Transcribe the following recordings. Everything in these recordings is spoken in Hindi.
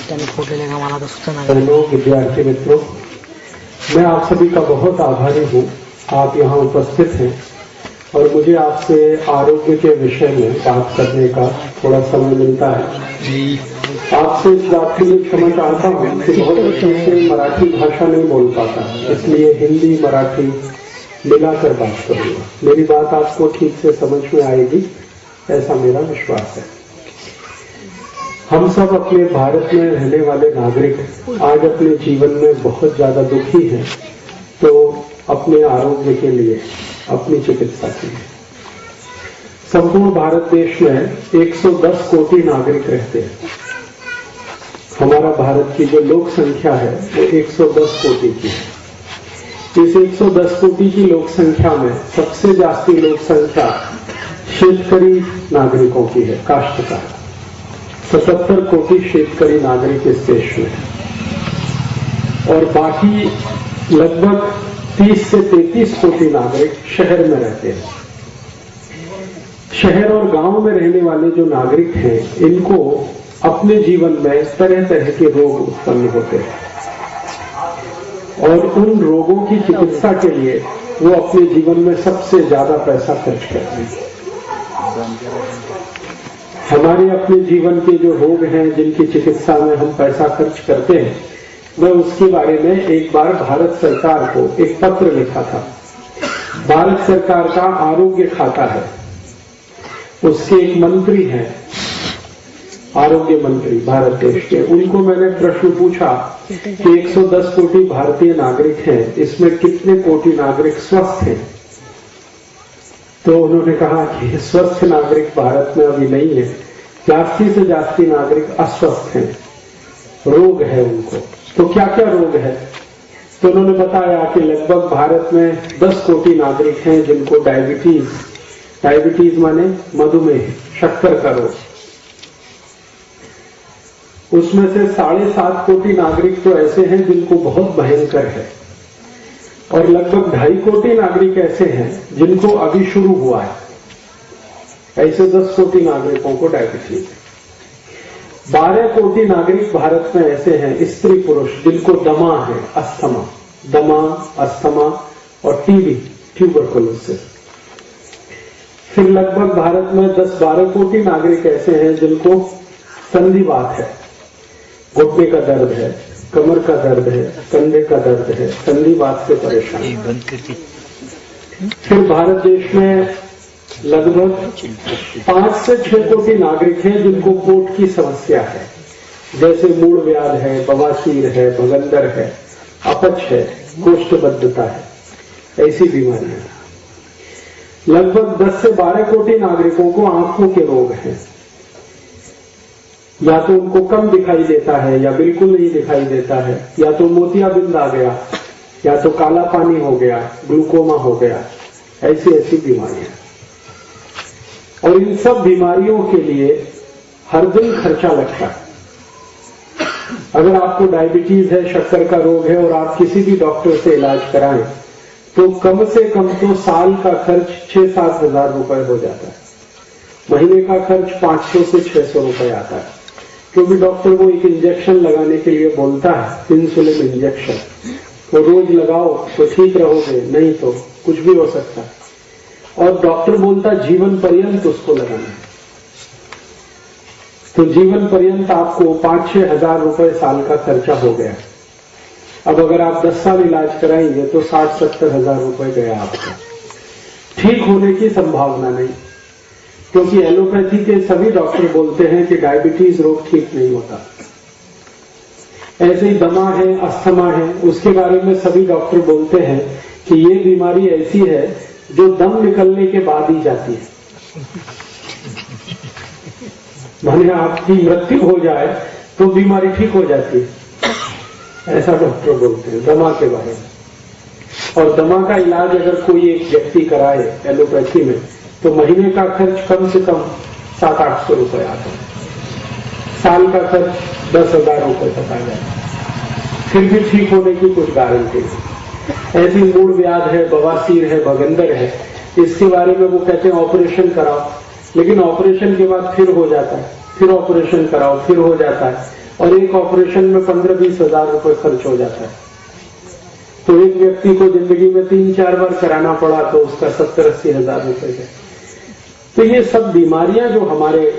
हेलो विद्यार्थी मित्रों, मैं आप सभी का बहुत आभारी हूँ। आप यहाँ उपस्थित हैं और मुझे आपसे आरोग्य के विषय में बात करने का थोड़ा समय मिलता है। आपसे इस बात के लिए क्षमा चाहता हूँ कि बहुत अच्छे से मराठी भाषा नहीं बोल पाता, इसलिए हिंदी मराठी मिलाकर बात करूँगा। मेरी बात आपको ठीक से समझ में आएगी, ऐसा मेरा विश्वास है। हम सब अपने भारत में रहने वाले नागरिक आज अपने जीवन में बहुत ज्यादा दुखी हैं, तो अपने आरोग्य के लिए, अपनी चिकित्सा के लिए। संपूर्ण भारत देश में 110 कोटि नागरिक रहते हैं। हमारा भारत की जो लोक संख्या है वो 110 कोटि की है। इस 110 कोटि की लोक संख्या में सबसे जास्ती लोक संख्या शेतकरी नागरिकों की है, काश्तकार। 77 कोटि शेतकरी नागरिक इस देश में और बाकी लगभग 30 से 33 कोटि नागरिक शहर में रहते हैं। शहर और गांव में रहने वाले जो नागरिक हैं, इनको अपने जीवन में तरह तरह के रोग उत्पन्न होते हैं और उन रोगों की चिकित्सा के लिए वो अपने जीवन में सबसे ज्यादा पैसा खर्च करते हैं। हमारे अपने जीवन के जो रोग हैं, जिनकी चिकित्सा में हम पैसा खर्च करते हैं, मैं उसके बारे में एक बार भारत सरकार को एक पत्र लिखा था। भारत सरकार का आरोग्य खाता है, उसके एक मंत्री हैं, आरोग्य मंत्री भारत देश के। उनको मैंने प्रश्न पूछा कि 110 कोटि भारतीय नागरिक हैं, इसमें कितने कोटि नागरिक स्वस्थ हैं? तो उन्होंने कहा कि स्वस्थ नागरिक भारत में अभी नहीं है, जास्ती से जास्ती नागरिक अस्वस्थ हैं, रोग है उनको। तो क्या क्या रोग है? तो उन्होंने बताया कि लगभग भारत में 10 कोटि नागरिक हैं जिनको डायबिटीज माने मधुमेह, शक्कर का रोग। उसमें से 7.5 कोटि नागरिक तो ऐसे हैं जिनको बहुत भयंकर है और लगभग 2.5 कोटि नागरिक ऐसे हैं जिनको अभी शुरू हुआ है। ऐसे 10 कोटि नागरिकों को डायबिटीज है। 12 कोटि नागरिक भारत में ऐसे हैं, स्त्री पुरुष, जिनको दमा है, अस्थमा और टीबी, ट्यूबरकुलोसिस। फिर लगभग भारत में 10-12 कोटि नागरिक ऐसे हैं जिनको संधिवात है, घुटने का दर्द है, कमर का दर्द है, कंधे का दर्द है, संधिवात से परेशान। फिर भारत देश में लगभग 5 से 6 कोटि नागरिक हैं जिनको पेट की समस्या है, जैसे मूल व्याध है, बवासीर है, भगंदर है, अपच है, कोष्ठबद्धता है, ऐसी बीमारियां। लगभग 10 से 12 कोटि नागरिकों को आंखों के रोग हैं, या तो उनको कम दिखाई देता है या बिल्कुल नहीं दिखाई देता है, या तो मोतियाबिंद आ गया, या तो काला पानी हो गया, ग्लूकोमा हो गया, ऐसी बीमारियां। और इन सब बीमारियों के लिए हर दिन खर्चा लगता है। अगर आपको डायबिटीज है, शक्कर का रोग है और आप किसी भी डॉक्टर से इलाज कराएं तो कम से कम तो साल का खर्च 6-7 हजार रुपए हो जाता है। महीने का खर्च 500 से 600 रुपए आता है, क्योंकि डॉक्टर वो एक इंजेक्शन लगाने के लिए बोलता है, इंसुलिन इंजेक्शन। वो रोज लगाओ तो ठीक रहोगे, नहीं तो कुछ भी हो सकता है। और डॉक्टर बोलता जीवन पर्यंत उसको लगाना है। तो जीवन पर्यंत आपको 5-6 हजार रुपए साल का खर्चा हो गया। अब अगर आप 10 साल इलाज कराएंगे तो 60-70 हजार रुपए गया आपका। ठीक होने की संभावना नहीं, क्योंकि एलोपैथी के सभी डॉक्टर बोलते हैं कि डायबिटीज रोग ठीक नहीं होता। ऐसे ही दमा है, अस्थमा है, उसके बारे में सभी डॉक्टर बोलते हैं कि ये बीमारी ऐसी है जो दम निकलने के बाद ही जाती है। माने आपकी मृत्यु हो जाए तो बीमारी ठीक हो जाती है, ऐसा डॉक्टर बोलते हैं दमा के बारे में। और दमा का इलाज अगर कोई एक व्यक्ति कराए एलोपैथी में तो महीने का खर्च कम से कम 700-800 रुपए आता है, साल का खर्च 10,000 रुपए तक आ जाता है। फिर भी ठीक होने की कुछ गारंटी नहीं। ऐसी मूल व्याध है, बवासीर है, भगंदर है, इसके बारे में वो कहते हैं ऑपरेशन कराओ, लेकिन ऑपरेशन के बाद फिर हो जाता है, फिर ऑपरेशन कराओ, फिर हो जाता है। और एक ऑपरेशन में 15-20 हजार रुपए खर्च हो जाता है। तो एक व्यक्ति को जिंदगी में 3-4 बार कराना पड़ा तो उसका 70-80 हजार रुपए है। तो ये सब बीमारियां जो हमारे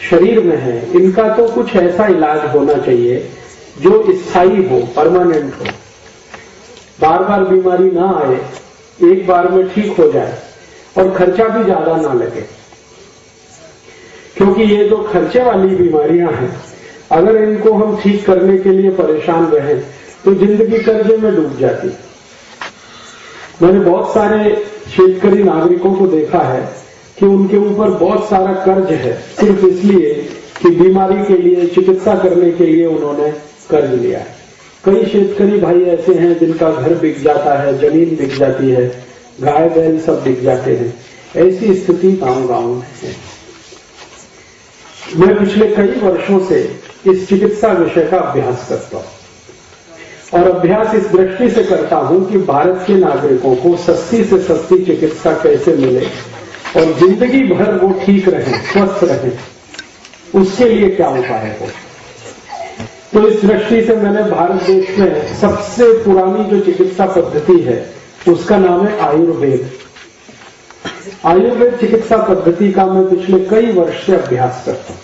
शरीर में है, इनका तो कुछ ऐसा इलाज होना चाहिए जो स्थायी हो, परमानेंट हो, बार बार बीमारी ना आए, एक बार में ठीक हो जाए और खर्चा भी ज्यादा ना लगे। क्योंकि ये जो खर्चे वाली बीमारियां हैं, अगर इनको हम ठीक करने के लिए परेशान रहें तो जिंदगी कर्जे में डूब जाती। मैंने बहुत सारे शेतकरी नागरिकों को देखा है कि उनके ऊपर बहुत सारा कर्ज है, सिर्फ इसलिए कि बीमारी के लिए, चिकित्सा करने के लिए उन्होंने कर्ज लिया है। कई शेतकरी भाई ऐसे हैं जिनका घर बिक जाता है, जमीन बिक जाती है, गाय बैल सब बिक जाते हैं। ऐसी स्थिति गांव-गांव में है। मैं पिछले कई वर्षों से इस चिकित्सा विषय का अभ्यास करता हूं और अभ्यास इस दृष्टि से करता हूं कि भारत के नागरिकों को सस्ती से सस्ती चिकित्सा कैसे मिले और जिंदगी भर वो ठीक रहे, स्वस्थ रहे, उसके लिए क्या उपाय हो। तो इस दृष्टि से मैंने भारत देश में सबसे पुरानी जो चिकित्सा पद्धति है उसका नाम है आयुर्वेद। आयुर्वेद चिकित्सा पद्धति का मैं पिछले कई वर्ष से अभ्यास करता हूं।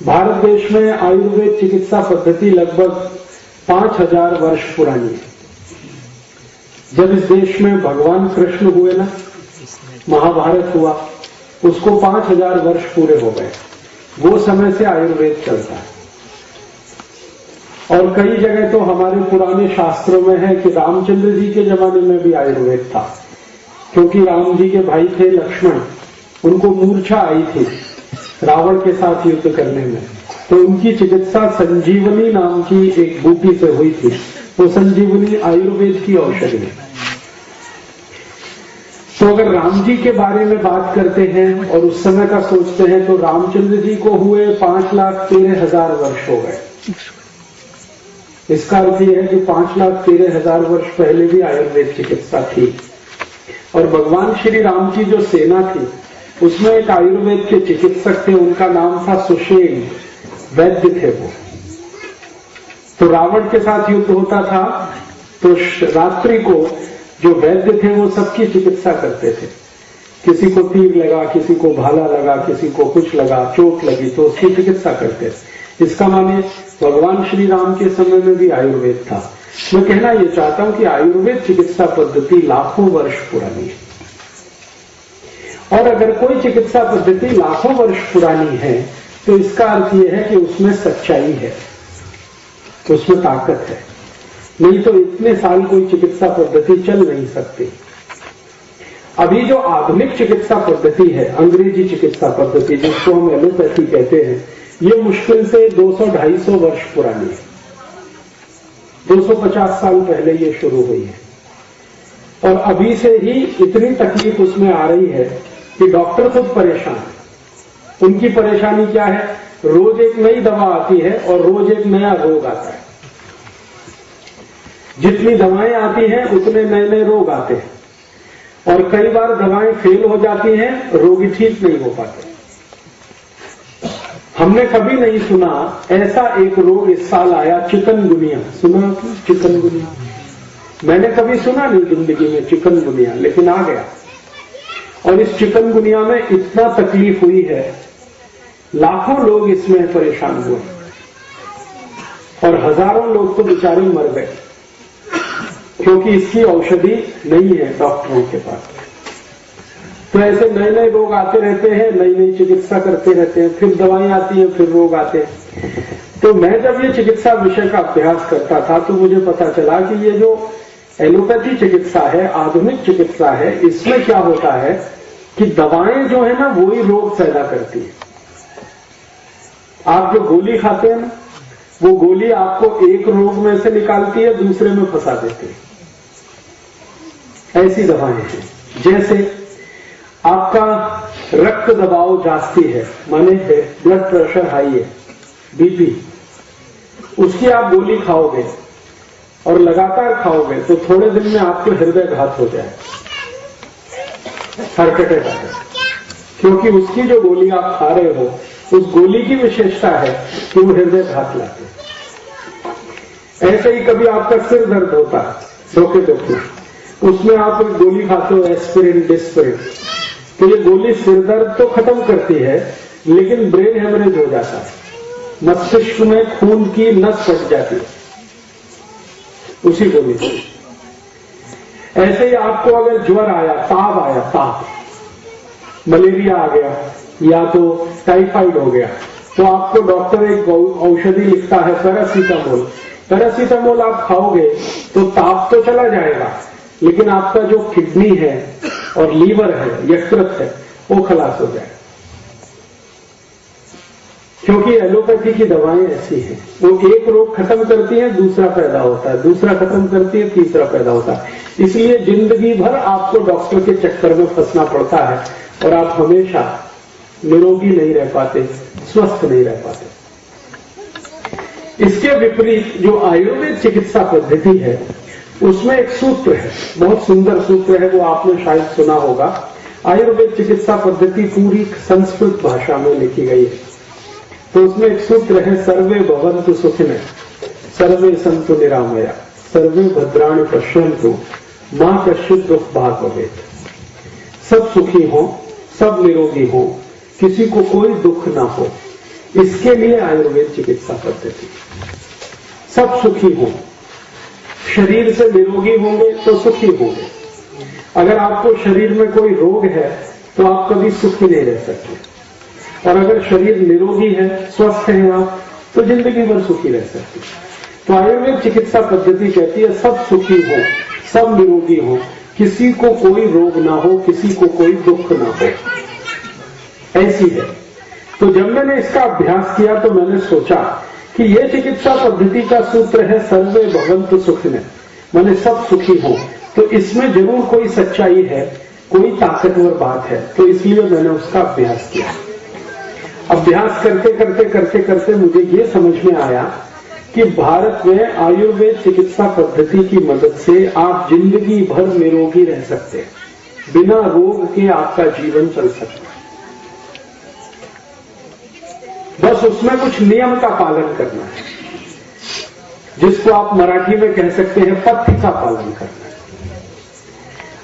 भारत देश में आयुर्वेद चिकित्सा पद्धति लगभग 5000 वर्ष पुरानी है। जब इस देश में भगवान कृष्ण हुए ना, महाभारत हुआ, उसको 5000 वर्ष पूरे हो गए। वो समय से आयुर्वेद चलता है और कई जगह तो हमारे पुराने शास्त्रों में है कि रामचंद्र जी के जमाने में भी आयुर्वेद था, क्योंकि राम जी के भाई थे लक्ष्मण, उनको मूर्छा आई थी रावण के साथ युद्ध करने में, तो उनकी चिकित्सा संजीवनी नाम की एक बूटी से हुई थी। वो संजीवनी आयुर्वेद की औषधि है। तो अगर राम जी के बारे में बात करते हैं और उस समय का सोचते हैं तो रामचंद्र जी को हुए 5,13,000 वर्ष हो गए। इसका अर्थ यह है कि 5,13,000 वर्ष पहले भी आयुर्वेद चिकित्सा थी। और भगवान श्री राम की जो सेना थी उसमें एक आयुर्वेद के चिकित्सक थे, उनका नाम था सुषेण, वैद्य थे वो। तो रावण के साथ युद्ध होता था तो रात्रि को जो वैद्य थे वो सबकी चिकित्सा करते थे। किसी को तीर लगा, किसी को भाला लगा, किसी को कुछ लगा, चोट लगी तो उसकी चिकित्सा करते थे। इसका माने भगवान श्री राम के समय में भी आयुर्वेद था। मैं कहना यह चाहता हूं कि आयुर्वेद चिकित्सा पद्धति लाखों वर्ष पुरानी है। और अगर कोई चिकित्सा पद्धति लाखों वर्ष पुरानी है तो इसका अर्थ यह है कि उसमें सच्चाई है, उसमें ताकत है। नहीं तो इतने साल कोई चिकित्सा पद्धति चल नहीं सकती। अभी जो आधुनिक चिकित्सा पद्धति है, अंग्रेजी चिकित्सा पद्धति जिसको हम एलोपैथी कहते हैं, ये मुश्किल से 200-250 वर्ष पुरानी है। 250 साल पहले ये शुरू हुई है और अभी से ही इतनी तकलीफ उसमें आ रही है कि डॉक्टर खुद परेशान है। उनकी परेशानी क्या है? रोज एक नई दवा आती है और रोज एक नया रोग आता है। जितनी दवाएं आती हैं उतने नए नए रोग आते हैं और कई बार दवाएं फेल हो जाती हैं, रोगी ठीक नहीं हो पाते। हमने कभी नहीं सुना ऐसा एक रोग इस साल आया, चिकनगुनिया। सुना आपने चिकनगुनिया? मैंने कभी सुना नहीं जिंदगी में चिकनगुनिया, लेकिन आ गया। और इस चिकनगुनिया में इतना तकलीफ हुई है, लाखों लोग इसमें परेशान हुए और हजारों लोग तो बेचारे मर गए, क्योंकि इसकी औषधि नहीं है डॉक्टरों के पास। तो ऐसे नए नए रोग आते रहते हैं, नई नई चिकित्सा करते रहते हैं, फिर दवाएं आती हैं, फिर रोग आते हैं। तो मैं जब ये चिकित्सा विषय का अभ्यास करता था तो मुझे पता चला कि ये जो एलोपैथी चिकित्सा है, आधुनिक चिकित्सा है, इसमें क्या होता है कि दवाएं जो है ना वही रोग पैदा करती है। आप जो गोली खाते हैं ना, वो गोली आपको एक रोग में से निकालती है, दूसरे में फंसा देती है। ऐसी दवाएं हैं। जैसे आपका रक्त दबाव जास्ती है, माने ब्लड प्रेशर हाई है, बीपी, उसकी आप गोली खाओगे और लगातार खाओगे तो थोड़े दिन में आपको हृदयघात हो जाए, हार्ट अटैक आ जाए, क्योंकि उसकी जो गोली आप खा रहे हो उस गोली की विशेषता है कि वो हृदय घात लाती है। ऐसे ही कभी आपका सिर दर्द होता है, धोखे दुखना, उसमें आप एक गोली खाते हो एस्पिरिन डिस्पिरिन, तो ये गोली सिर दर्द तो खत्म करती है लेकिन ब्रेन हेमरेज हो जाता है, मस्तिष्क में खून की नस फट जाती है उसी गोली से। ऐसे ही आपको अगर ज्वर आया, ताप, मलेरिया आ गया या तो टाइफाइड हो गया, तो आपको डॉक्टर एक औषधि लिखता है पैरासीटामोल। पैरासीटामोल आप खाओगे तो ताप तो चला जाएगा, लेकिन आपका जो किडनी है और लीवर है, यकृत है, वो खलास हो जाएगा। क्योंकि एलोपैथी की दवाएं ऐसी हैं, वो एक रोग खत्म करती है, दूसरा पैदा होता है, दूसरा खत्म करती है, तीसरा पैदा होता है। इसलिए जिंदगी भर आपको डॉक्टर के चक्कर में फंसना पड़ता है और आप हमेशा निरोगी नहीं रह पाते, स्वस्थ नहीं रह पाते। इसके विपरीत जो आयुर्वेद चिकित्सा पद्धति है, उसमें एक सूत्र है, बहुत सुंदर सूत्र है, वो आपने शायद सुना होगा। आयुर्वेद चिकित्सा पद्धति पूरी संस्कृत भाषा में लिखी गई है। तो उसमें एक सूत्र है, सर्वे भवन्तु सुखिनः, सर्वे सन्तु निरामया, सर्वे भद्राणि पश्यन्तु, मां कश्चित् दुःख भाग् भवेत्। सब सुखी हो, सब निरोगी हो, किसी को कोई दुख ना हो, इसके लिए आयुर्वेद चिकित्सा पद्धति। सब सुखी हो, शरीर से निरोगी होंगे तो सुखी होंगे। अगर आपको शरीर में कोई रोग है तो आप कभी सुखी नहीं रह सकते, और अगर शरीर निरोगी है, स्वस्थ है आप, तो जिंदगी भर सुखी रह सकते। तो आयुर्वेद चिकित्सा पद्धति कहती है सब सुखी हो, सब निरोगी हो, किसी को कोई रोग ना हो, किसी को कोई दुख ना हो, ऐसी है। तो जब मैंने इसका अभ्यास किया तो मैंने सोचा कि यह चिकित्सा पद्धति का सूत्र है सर्वे भवन्तु सुखिनः, माने सब सुखी हो, तो इसमें जरूर कोई सच्चाई है, कोई ताकतवर बात है। तो इसलिए मैंने उसका अभ्यास किया। अभ्यास करते करते मुझे ये समझ में आया कि भारत में आयुर्वेद चिकित्सा पद्धति की मदद से आप जिंदगी भर निरोगी रह सकते हैं, बिना रोग के आपका जीवन चल सकता है। बस उसमें कुछ नियम का पालन करना है, जिसको आप मराठी में कह सकते हैं पथ्य का पालन करना है।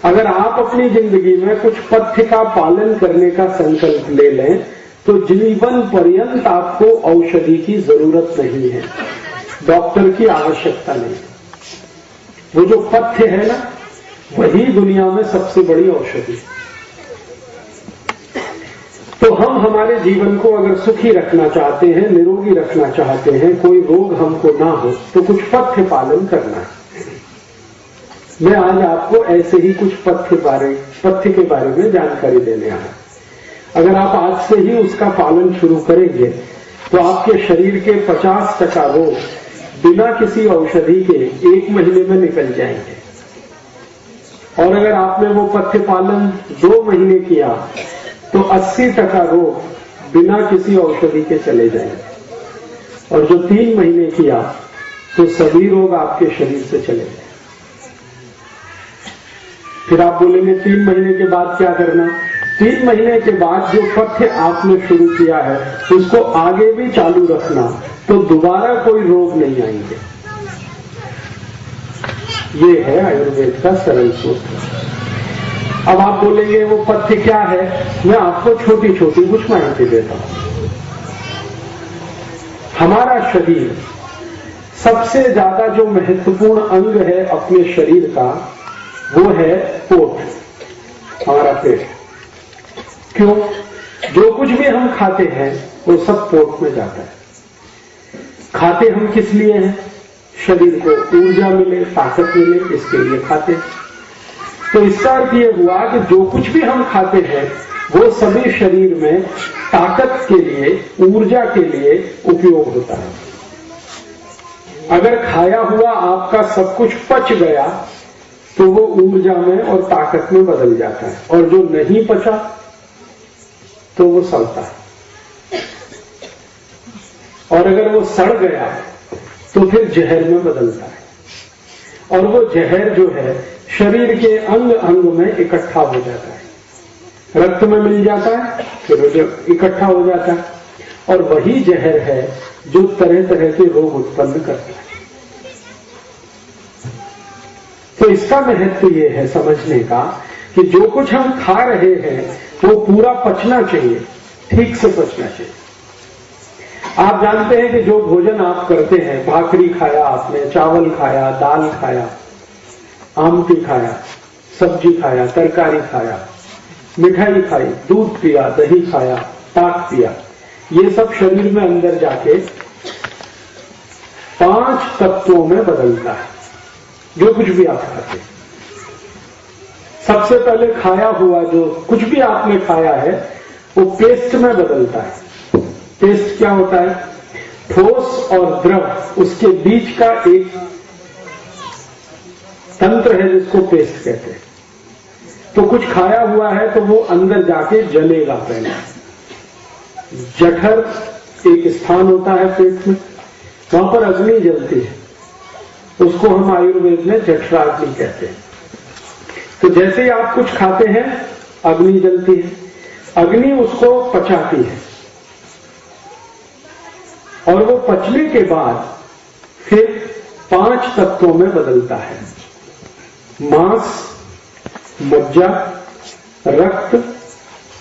अगर आप अपनी जिंदगी में कुछ पथ्य का पालन करने का संकल्प ले लें तो जीवन पर्यंत आपको औषधि की जरूरत नहीं है, डॉक्टर की आवश्यकता नहीं। वो जो पथ्य है ना, वही दुनिया में सबसे बड़ी औषधि। तो हम हमारे जीवन को अगर सुखी रखना चाहते हैं, निरोगी रखना चाहते हैं, कोई रोग हमको ना हो, तो कुछ पथ्य पालन करना है। मैं आज आपको ऐसे ही कुछ पथ्य के बारे में जानकारी देने आया। अगर आप आज से ही उसका पालन शुरू करेंगे तो आपके शरीर के 50% रोग बिना किसी औषधि के 1 महीने में निकल जाएंगे। और अगर आपने वो पथ्य पालन 2 महीने किया तो 80% रोग बिना किसी औषधि के चले जाएंगे। और जो 3 महीने किया तो सभी रोग आपके शरीर से चले गए। फिर आप बोलेंगे 3 महीने के बाद क्या करना? 3 महीने के बाद जो पथ्य आपने शुरू किया है उसको आगे भी चालू रखना, तो दोबारा कोई रोग नहीं आएंगे। ये है आयुर्वेद का सरल सूत्र। अब आप बोलेंगे वो पथ्य क्या है? मैं आपको छोटी छोटी कुछ माहिती देता हूं। हमारा शरीर सबसे ज्यादा जो महत्वपूर्ण अंग है अपने शरीर का, वो है पोट, हमारा पेट। क्यों? जो कुछ भी हम खाते हैं वो सब पोट में जाता है। खाते हम किस लिए हैं? शरीर को ऊर्जा मिले, ताकत मिले, इसके लिए खाते। तो इसका अर्थ ये हुआ कि जो कुछ भी हम खाते हैं वो सभी शरीर में ताकत के लिए, ऊर्जा के लिए उपयोग होता है। अगर खाया हुआ आपका सब कुछ पच गया तो वो ऊर्जा में और ताकत में बदल जाता है, और जो नहीं पचा तो वो सड़ता है, और अगर वो सड़ गया तो फिर जहर में बदलता है, और वो जहर जो है शरीर के अंग अंग में इकट्ठा हो जाता है, रक्त में मिल जाता है, फिर वो इकट्ठा हो जाता है, और वही जहर है जो तरह तरह के रोग उत्पन्न करता है। तो इसका महत्व ये है समझने का कि जो कुछ हम खा रहे हैं वो पूरा पचना चाहिए, ठीक से पचना चाहिए। आप जानते हैं कि जो भोजन आप करते हैं, भाकरी खाया आपने, चावल खाया, दाल खाया, आमटी खाया, सब्जी खाया, तरकारी खाया, मिठाई खाई, दूध पिया, दही खाया, ताक पिया, ये सब शरीर में अंदर जाके 5 तत्वों में बदलता है। जो कुछ भी आप खाते हैं, सबसे पहले खाया हुआ जो कुछ भी आपने खाया है वो पेस्ट में बदलता है। पेस्ट क्या होता है? ठोस और द्रव, उसके बीच का एक तंत्र है जिसको पेस्ट कहते हैं। तो कुछ खाया हुआ है तो वो अंदर जाके जलेगा। पहले जठर एक स्थान होता है पेट में, वहां पर अग्नि जलती है, उसको हम आयुर्वेद में जठराग्नि कहते हैं। तो जैसे ही आप कुछ खाते हैं अग्नि जलती है, अग्नि उसको पचाती है और वो पचने के बाद फिर 5 तत्वों में बदलता है। मांस, मज्जा, रक्त,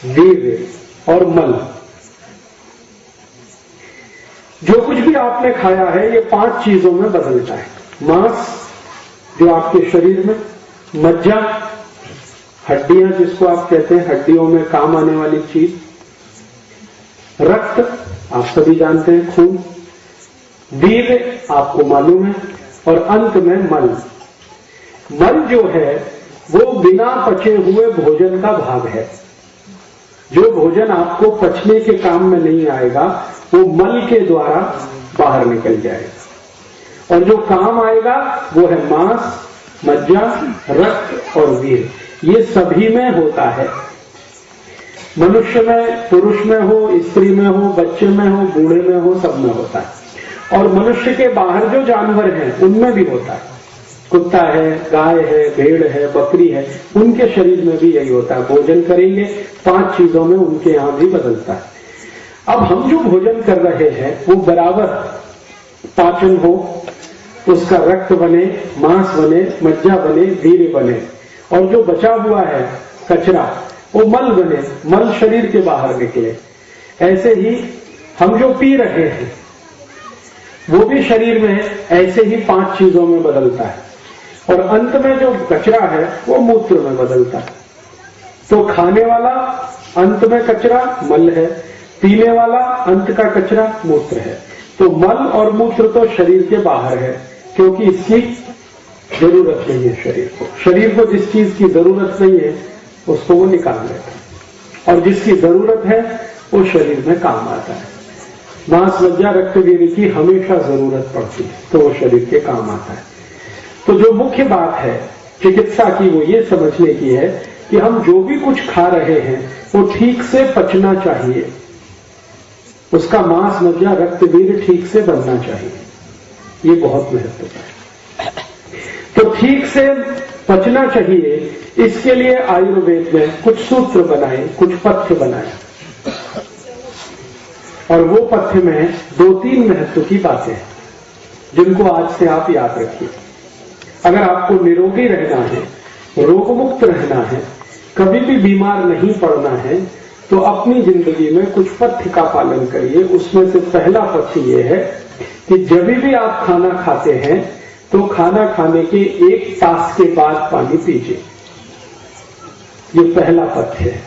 वीर्य और मल। जो कुछ भी आपने खाया है ये 5 चीजों में बदलता है। मांस जो आपके शरीर में, मज्जा हड्डियां जिसको आप कहते हैं, हड्डियों में काम आने वाली चीज, रक्त आप सभी जानते हैं खून, वीर्य आपको मालूम है, और अंत में मल। मल जो है वो बिना पचे हुए भोजन का भाग है। जो भोजन आपको पचने के काम में नहीं आएगा वो मल के द्वारा बाहर निकल जाएगा, और जो काम आएगा वो है मांस, मज्जा, रक्त और वीर्य। ये सभी में होता है। मनुष्य में, पुरुष में हो, स्त्री में हो, बच्चे में हो, बूढ़े में हो, सब में होता है। और मनुष्य के बाहर जो जानवर हैं उनमें भी होता है। कुत्ता है, गाय है, भेड़ है, बकरी है, उनके शरीर में भी यही होता है। भोजन करेंगे 5 चीजों में उनके यहां भी बदलता है। अब हम जो भोजन कर रहे हैं वो बराबर पाचन हो, उसका रक्त बने, मांस बने, मज्जा बने, वीर्य बने, और जो बचा हुआ है कचरा वो मल बने, मल शरीर के बाहर निकले। ऐसे ही हम जो पी रहे हैं वो भी शरीर में ऐसे ही 5 चीजों में बदलता है, और अंत में जो कचरा है वो मूत्र में बदलता है। तो खाने वाला अंत में कचरा मल है, पीने वाला अंत का कचरा मूत्र है। तो मल और मूत्र तो शरीर के बाहर है, क्योंकि इसकी जरूरत नहीं है शरीर को। शरीर को जिस चीज की जरूरत नहीं है उसको वो निकाल लेता है, और जिसकी जरूरत है वो शरीर में काम आता है। मांस, मज्जा, रक्त, वीर्य की हमेशा जरूरत पड़ती है तो वो शरीर के काम आता है। तो जो मुख्य बात है चिकित्सा की वो ये समझने की है कि हम जो भी कुछ खा रहे हैं वो ठीक से पचना चाहिए, उसका मांस, मज्जा, रक्त, वीर्य ठीक से बनना चाहिए। ये बहुत महत्वपूर्ण है। तो ठीक से पचना चाहिए, इसके लिए आयुर्वेद में कुछ सूत्र बनाए, कुछ पथ्य बनाए, और वो पथ्य में 2-3 महत्व की बातें हैं जिनको आज से आप याद रखिए। अगर आपको निरोगी रहना है, रोगमुक्त रहना है, कभी भी बीमार नहीं पड़ना है, तो अपनी जिंदगी में कुछ पथ्य का पालन करिए। उसमें से पहला पथ्य ये है कि जब भी आप खाना खाते हैं तो खाना खाने के 1 तास के बाद पानी पीजिए। ये पहला पथ्य है।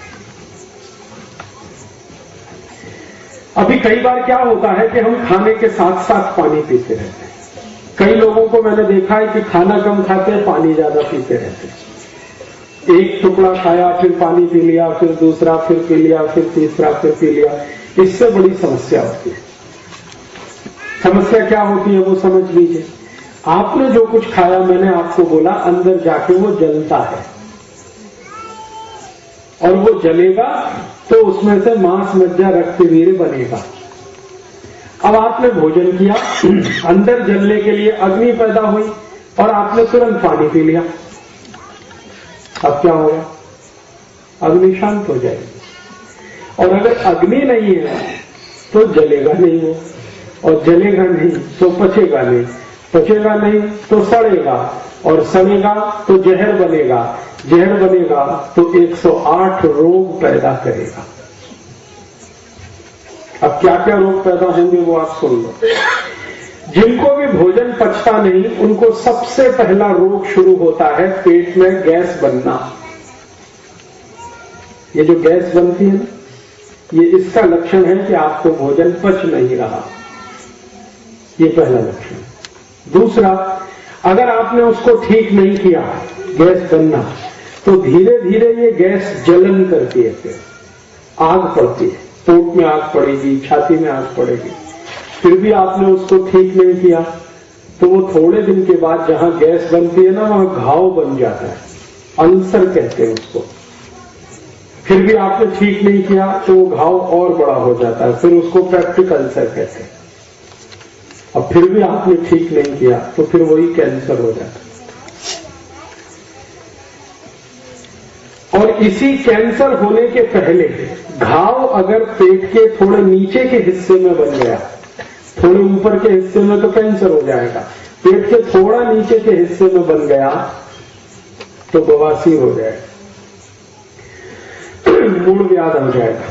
अभी कई बार क्या होता है कि हम खाने के साथ साथ पानी पीते रहते हैं। कई लोगों को मैंने देखा है कि खाना कम खाते हैं, पानी ज्यादा पीते रहते हैं। एक टुकड़ा खाया, फिर पानी पी लिया, फिर दूसरा, फिर पी लिया, फिर तीसरा, फिर पी लिया। इससे बड़ी समस्या होती है। समस्या क्या होती है वो समझ लीजिए। आपने जो कुछ खाया, मैंने आपको बोला, अंदर जाके वो जलता है, और वो जलेगा तो उसमें से मांस, मज्जा, रक्त, वीर्य बनेगा। अब आपने भोजन किया, अंदर जलने के लिए अग्नि पैदा हुई, और आपने तुरंत पानी पी लिया। अब क्या होगा? अग्नि शांत हो जाएगी। और अगर अग्नि नहीं है तो जलेगा नहीं वो, और जलेगा नहीं तो पचेगा नहीं, पचेगा नहीं तो सड़ेगा, और सड़ेगा तो जहर बनेगा, जहर बनेगा तो 108 रोग पैदा करेगा। अब क्या क्या रोग पैदा होंगे वो आप सुन लो। जिनको भी भोजन पचता नहीं उनको सबसे पहला रोग शुरू होता है पेट में गैस बनना। ये जो गैस बनती है ना, ये इसका लक्षण है कि आपको भोजन पच नहीं रहा, ये पहला लक्षण। दूसरा, अगर आपने उसको ठीक नहीं किया गैस बनना, तो धीरे धीरे ये गैस जलन करती है, फिर आग पड़ती है, पेट में आग पड़ेगी, छाती में आग पड़ेगी। फिर भी आपने उसको ठीक नहीं किया तो वो थोड़े दिन के बाद जहां गैस बनती है ना, वहां घाव बन जाता है, अल्सर कहते हैं उसको। फिर भी आपने ठीक नहीं किया तो वो घाव और बड़ा हो जाता है, फिर उसको पेप्टिक अल्सर कहते हैं। अब फिर भी आपने ठीक नहीं किया तो फिर वही कैंसर हो जाता है। और इसी कैंसर होने के पहले घाव अगर पेट के थोड़े नीचे के हिस्से में बन गया, थोड़े ऊपर के हिस्से में तो कैंसर हो जाएगा, पेट के थोड़ा नीचे के हिस्से में बन गया तो बवासीर हो जाएगा, मूल व्याध हो जाएगा,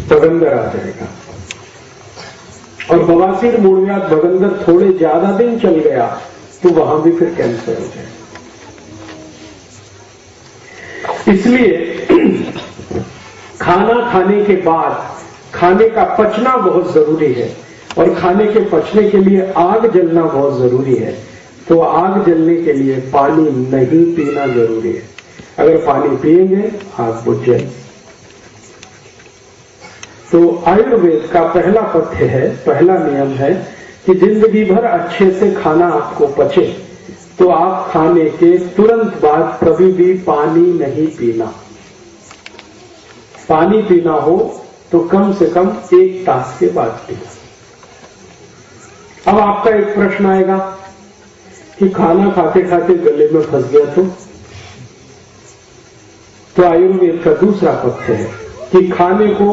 भगंदर आ जाएगा। और बवासीर, मूल व्याध, भगंदर थोड़े ज्यादा दिन चल गया तो वहां भी फिर कैंसर हो जाएगा। इसलिए खाना खाने के बाद खाने का पचना बहुत जरूरी है, और खाने के पचने के लिए आग जलना बहुत जरूरी है। तो आग जलने के लिए पानी नहीं पीना जरूरी है। अगर पानी पिएंगे आग बुझ जाएगी। तो आयुर्वेद का पहला पथ्य है, पहला नियम है कि जिंदगी भर अच्छे से खाना आपको पचे तो आप खाने के तुरंत बाद कभी भी पानी नहीं पीना। पानी पीना हो तो कम से कम 1 तास के बाद पीना। अब आपका एक प्रश्न आएगा कि खाना खाते खाते गले में फंस गया तो आयुर्वेद का दूसरा पथ्य है कि खाने को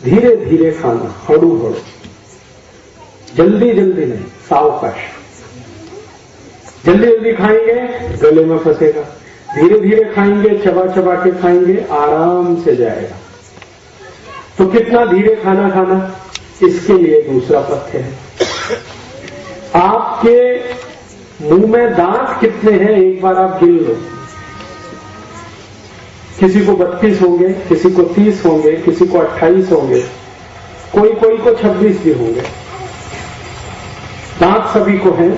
धीरे धीरे खाना, हड़ू हड़ू, जल्दी जल्दी नहीं, सावकाश। जल्दी जल्दी खाएंगे गले में फंसेगा, धीरे धीरे खाएंगे, चबा चबा के खाएंगे, आराम से जाएगा। तो कितना धीरे खाना खाना, इसके लिए दूसरा पथ्य है। आपके मुंह में दांत कितने हैं एक बार आप गिन लो। किसी को 32 होंगे, किसी को 30 होंगे, किसी को 28 होंगे, कोई को 26 भी होंगे। दांत सभी को हैं,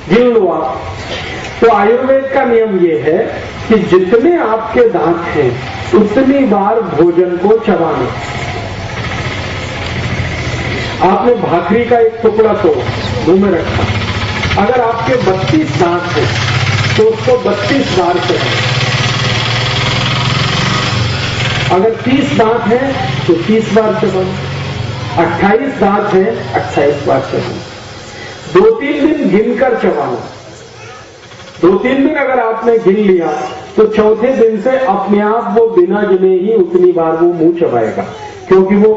गिन लो आप। तो आयुर्वेद का नियम यह है कि जितने आपके दांत हैं उतनी बार भोजन को चबाना। आपने भाखरी का एक टुकड़ा तो मुंह में रखा, अगर आपके 32 दांत हैं तो उसको 32 बार चबाना। अगर 30 दांत हैं तो 30 बार चबाना, 28 दांत हैं 28 बार चबाना। 2-3 दिन गिनकर चबाना। 2-3 दिन अगर आपने गिन लिया तो चौथे दिन से अपने आप वो बिना गिने ही उतनी बार वो मुंह चबाएगा, क्योंकि वो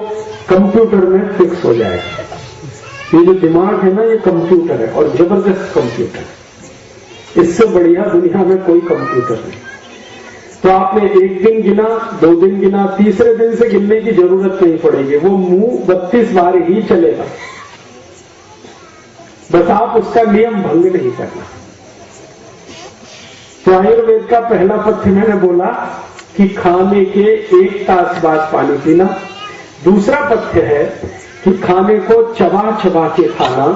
कंप्यूटर में फिक्स हो जाएगा। ये जो दिमाग है ना, ये कंप्यूटर है, और जबरदस्त कंप्यूटर है। इससे बढ़िया दुनिया में कोई कंप्यूटर नहीं। तो आपने 1 दिन गिना, 2 दिन गिना, तीसरे दिन से गिनने की जरूरत नहीं पड़ेगी, वो मुंह 32 बार ही चलेगा। बस आप उसका नियम भंग नहीं करना। तो आयुर्वेद का पहला पथ्य मैंने बोला कि खाने के 1 तास बाद पानी पीना। दूसरा पथ्य है कि खाने को चबा चबा के खाना।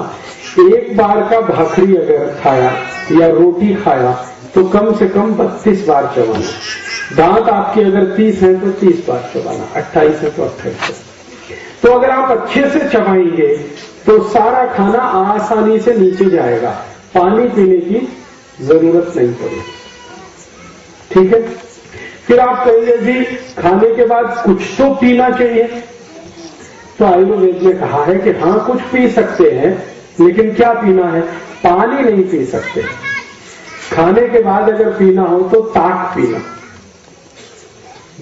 एक बार का भाखरी अगर खाया या रोटी खाया तो कम से कम 32 बार चबाना। दांत आपके अगर 30 हैं तो 30 बार चबाना, 28 है तो 28। तो अगर आप अच्छे से चबाएंगे तो सारा खाना आसानी से नीचे जाएगा, पानी पीने की जरूरत नहीं पड़ेगी। ठीक है। फिर आप कहेंगे जी खाने के बाद कुछ तो पीना चाहिए। तो आयुर्वेद ने कहा है कि हाँ कुछ पी सकते हैं, लेकिन क्या पीना है? पानी नहीं पी सकते। खाने के बाद अगर पीना हो तो ताक पीना,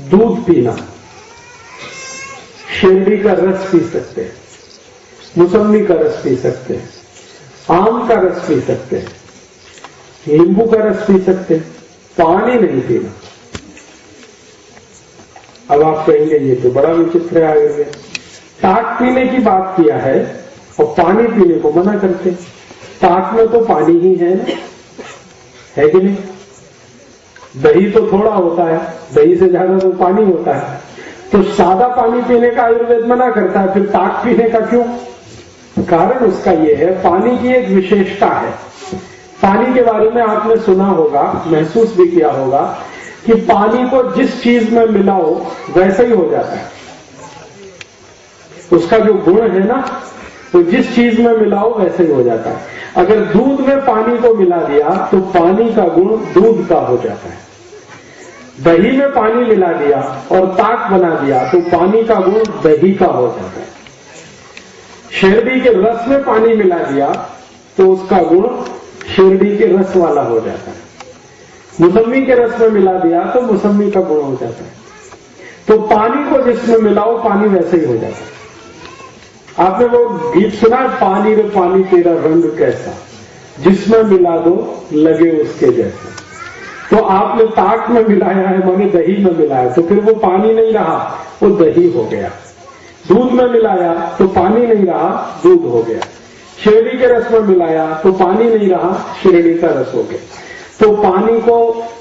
दूध पीना, शेरडी का रस पी सकते हैं, मौसम्मी का रस पी सकते हैं, आम का रस पी सकते हैं, नींबू का रस पी सकते हैं, पानी नहीं पीना। अब आप कहेंगे ये तो बड़ा विचित्र है आयुर्वेद, ताक पीने की बात किया है और पानी पीने को मना करते। ताक में तो पानी ही है ना, है कि नहीं? दही तो थोड़ा होता है, दही से ज्यादा तो पानी होता है, तो सादा पानी पीने का आयुर्वेद मना करता है, फिर ताक पीने का क्यों? कारण उसका ये है, पानी की एक विशेषता है। पानी के बारे में आपने सुना होगा, महसूस भी किया होगा कि पानी को जिस चीज में मिलाओ वैसा ही हो जाता है। उसका जो गुण है ना, तो जिस चीज में मिलाओ वैसे ही हो जाता है। अगर दूध में पानी को मिला दिया तो पानी का गुण दूध का हो जाता है। दही में पानी मिला दिया और ताक बना दिया तो पानी का गुण दही का हो जाता है। शेरडी के रस में पानी मिला दिया तो उसका गुण शेरडी के रस वाला हो जाता है। मौसम्मी के रस में मिला दिया तो मौसम्मी का गुण हो जाता है। तो पानी को जिसमें मिलाओ पानी वैसे ही हो जाता है। आपने वो गीत सुना है, पानी रे पानी तेरा रंग कैसा, जिसमें मिला दो लगे उसके जैसा। तो आपने ताक में मिलाया है, माने दही में मिलाया, तो फिर वो पानी नहीं रहा, वो दही हो गया। दूध में मिलाया तो पानी नहीं रहा, दूध हो गया। शेरडी के रस में मिलाया तो पानी नहीं रहा, शेरडी का रस हो गया। तो पानी को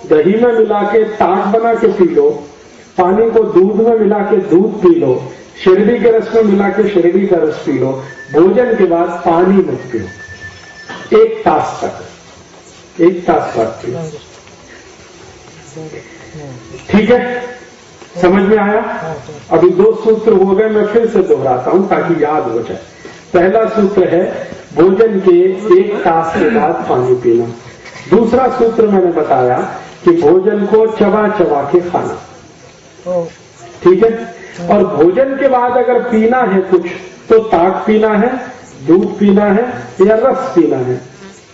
दही में मिला के ताक बना के पी लो, पानी को दूध में मिला के दूध पी लो, शेरडी के रस में मिला के शेरडी का रस पी लो। भोजन के बाद पानी मत पियो, 1 तास तक, 1 तास बाद पियो। ठीक है, समझ में आया? अभी 2 सूत्र हो गए, मैं फिर से दोहराता हूं ताकि याद हो जाए। पहला सूत्र है भोजन के 1 तास के बाद पानी पीना। दूसरा सूत्र मैंने बताया कि भोजन को चबा चबा के खाना। ठीक है, और भोजन के बाद अगर पीना है कुछ तो ताक पीना है, दूध पीना है या रस पीना है।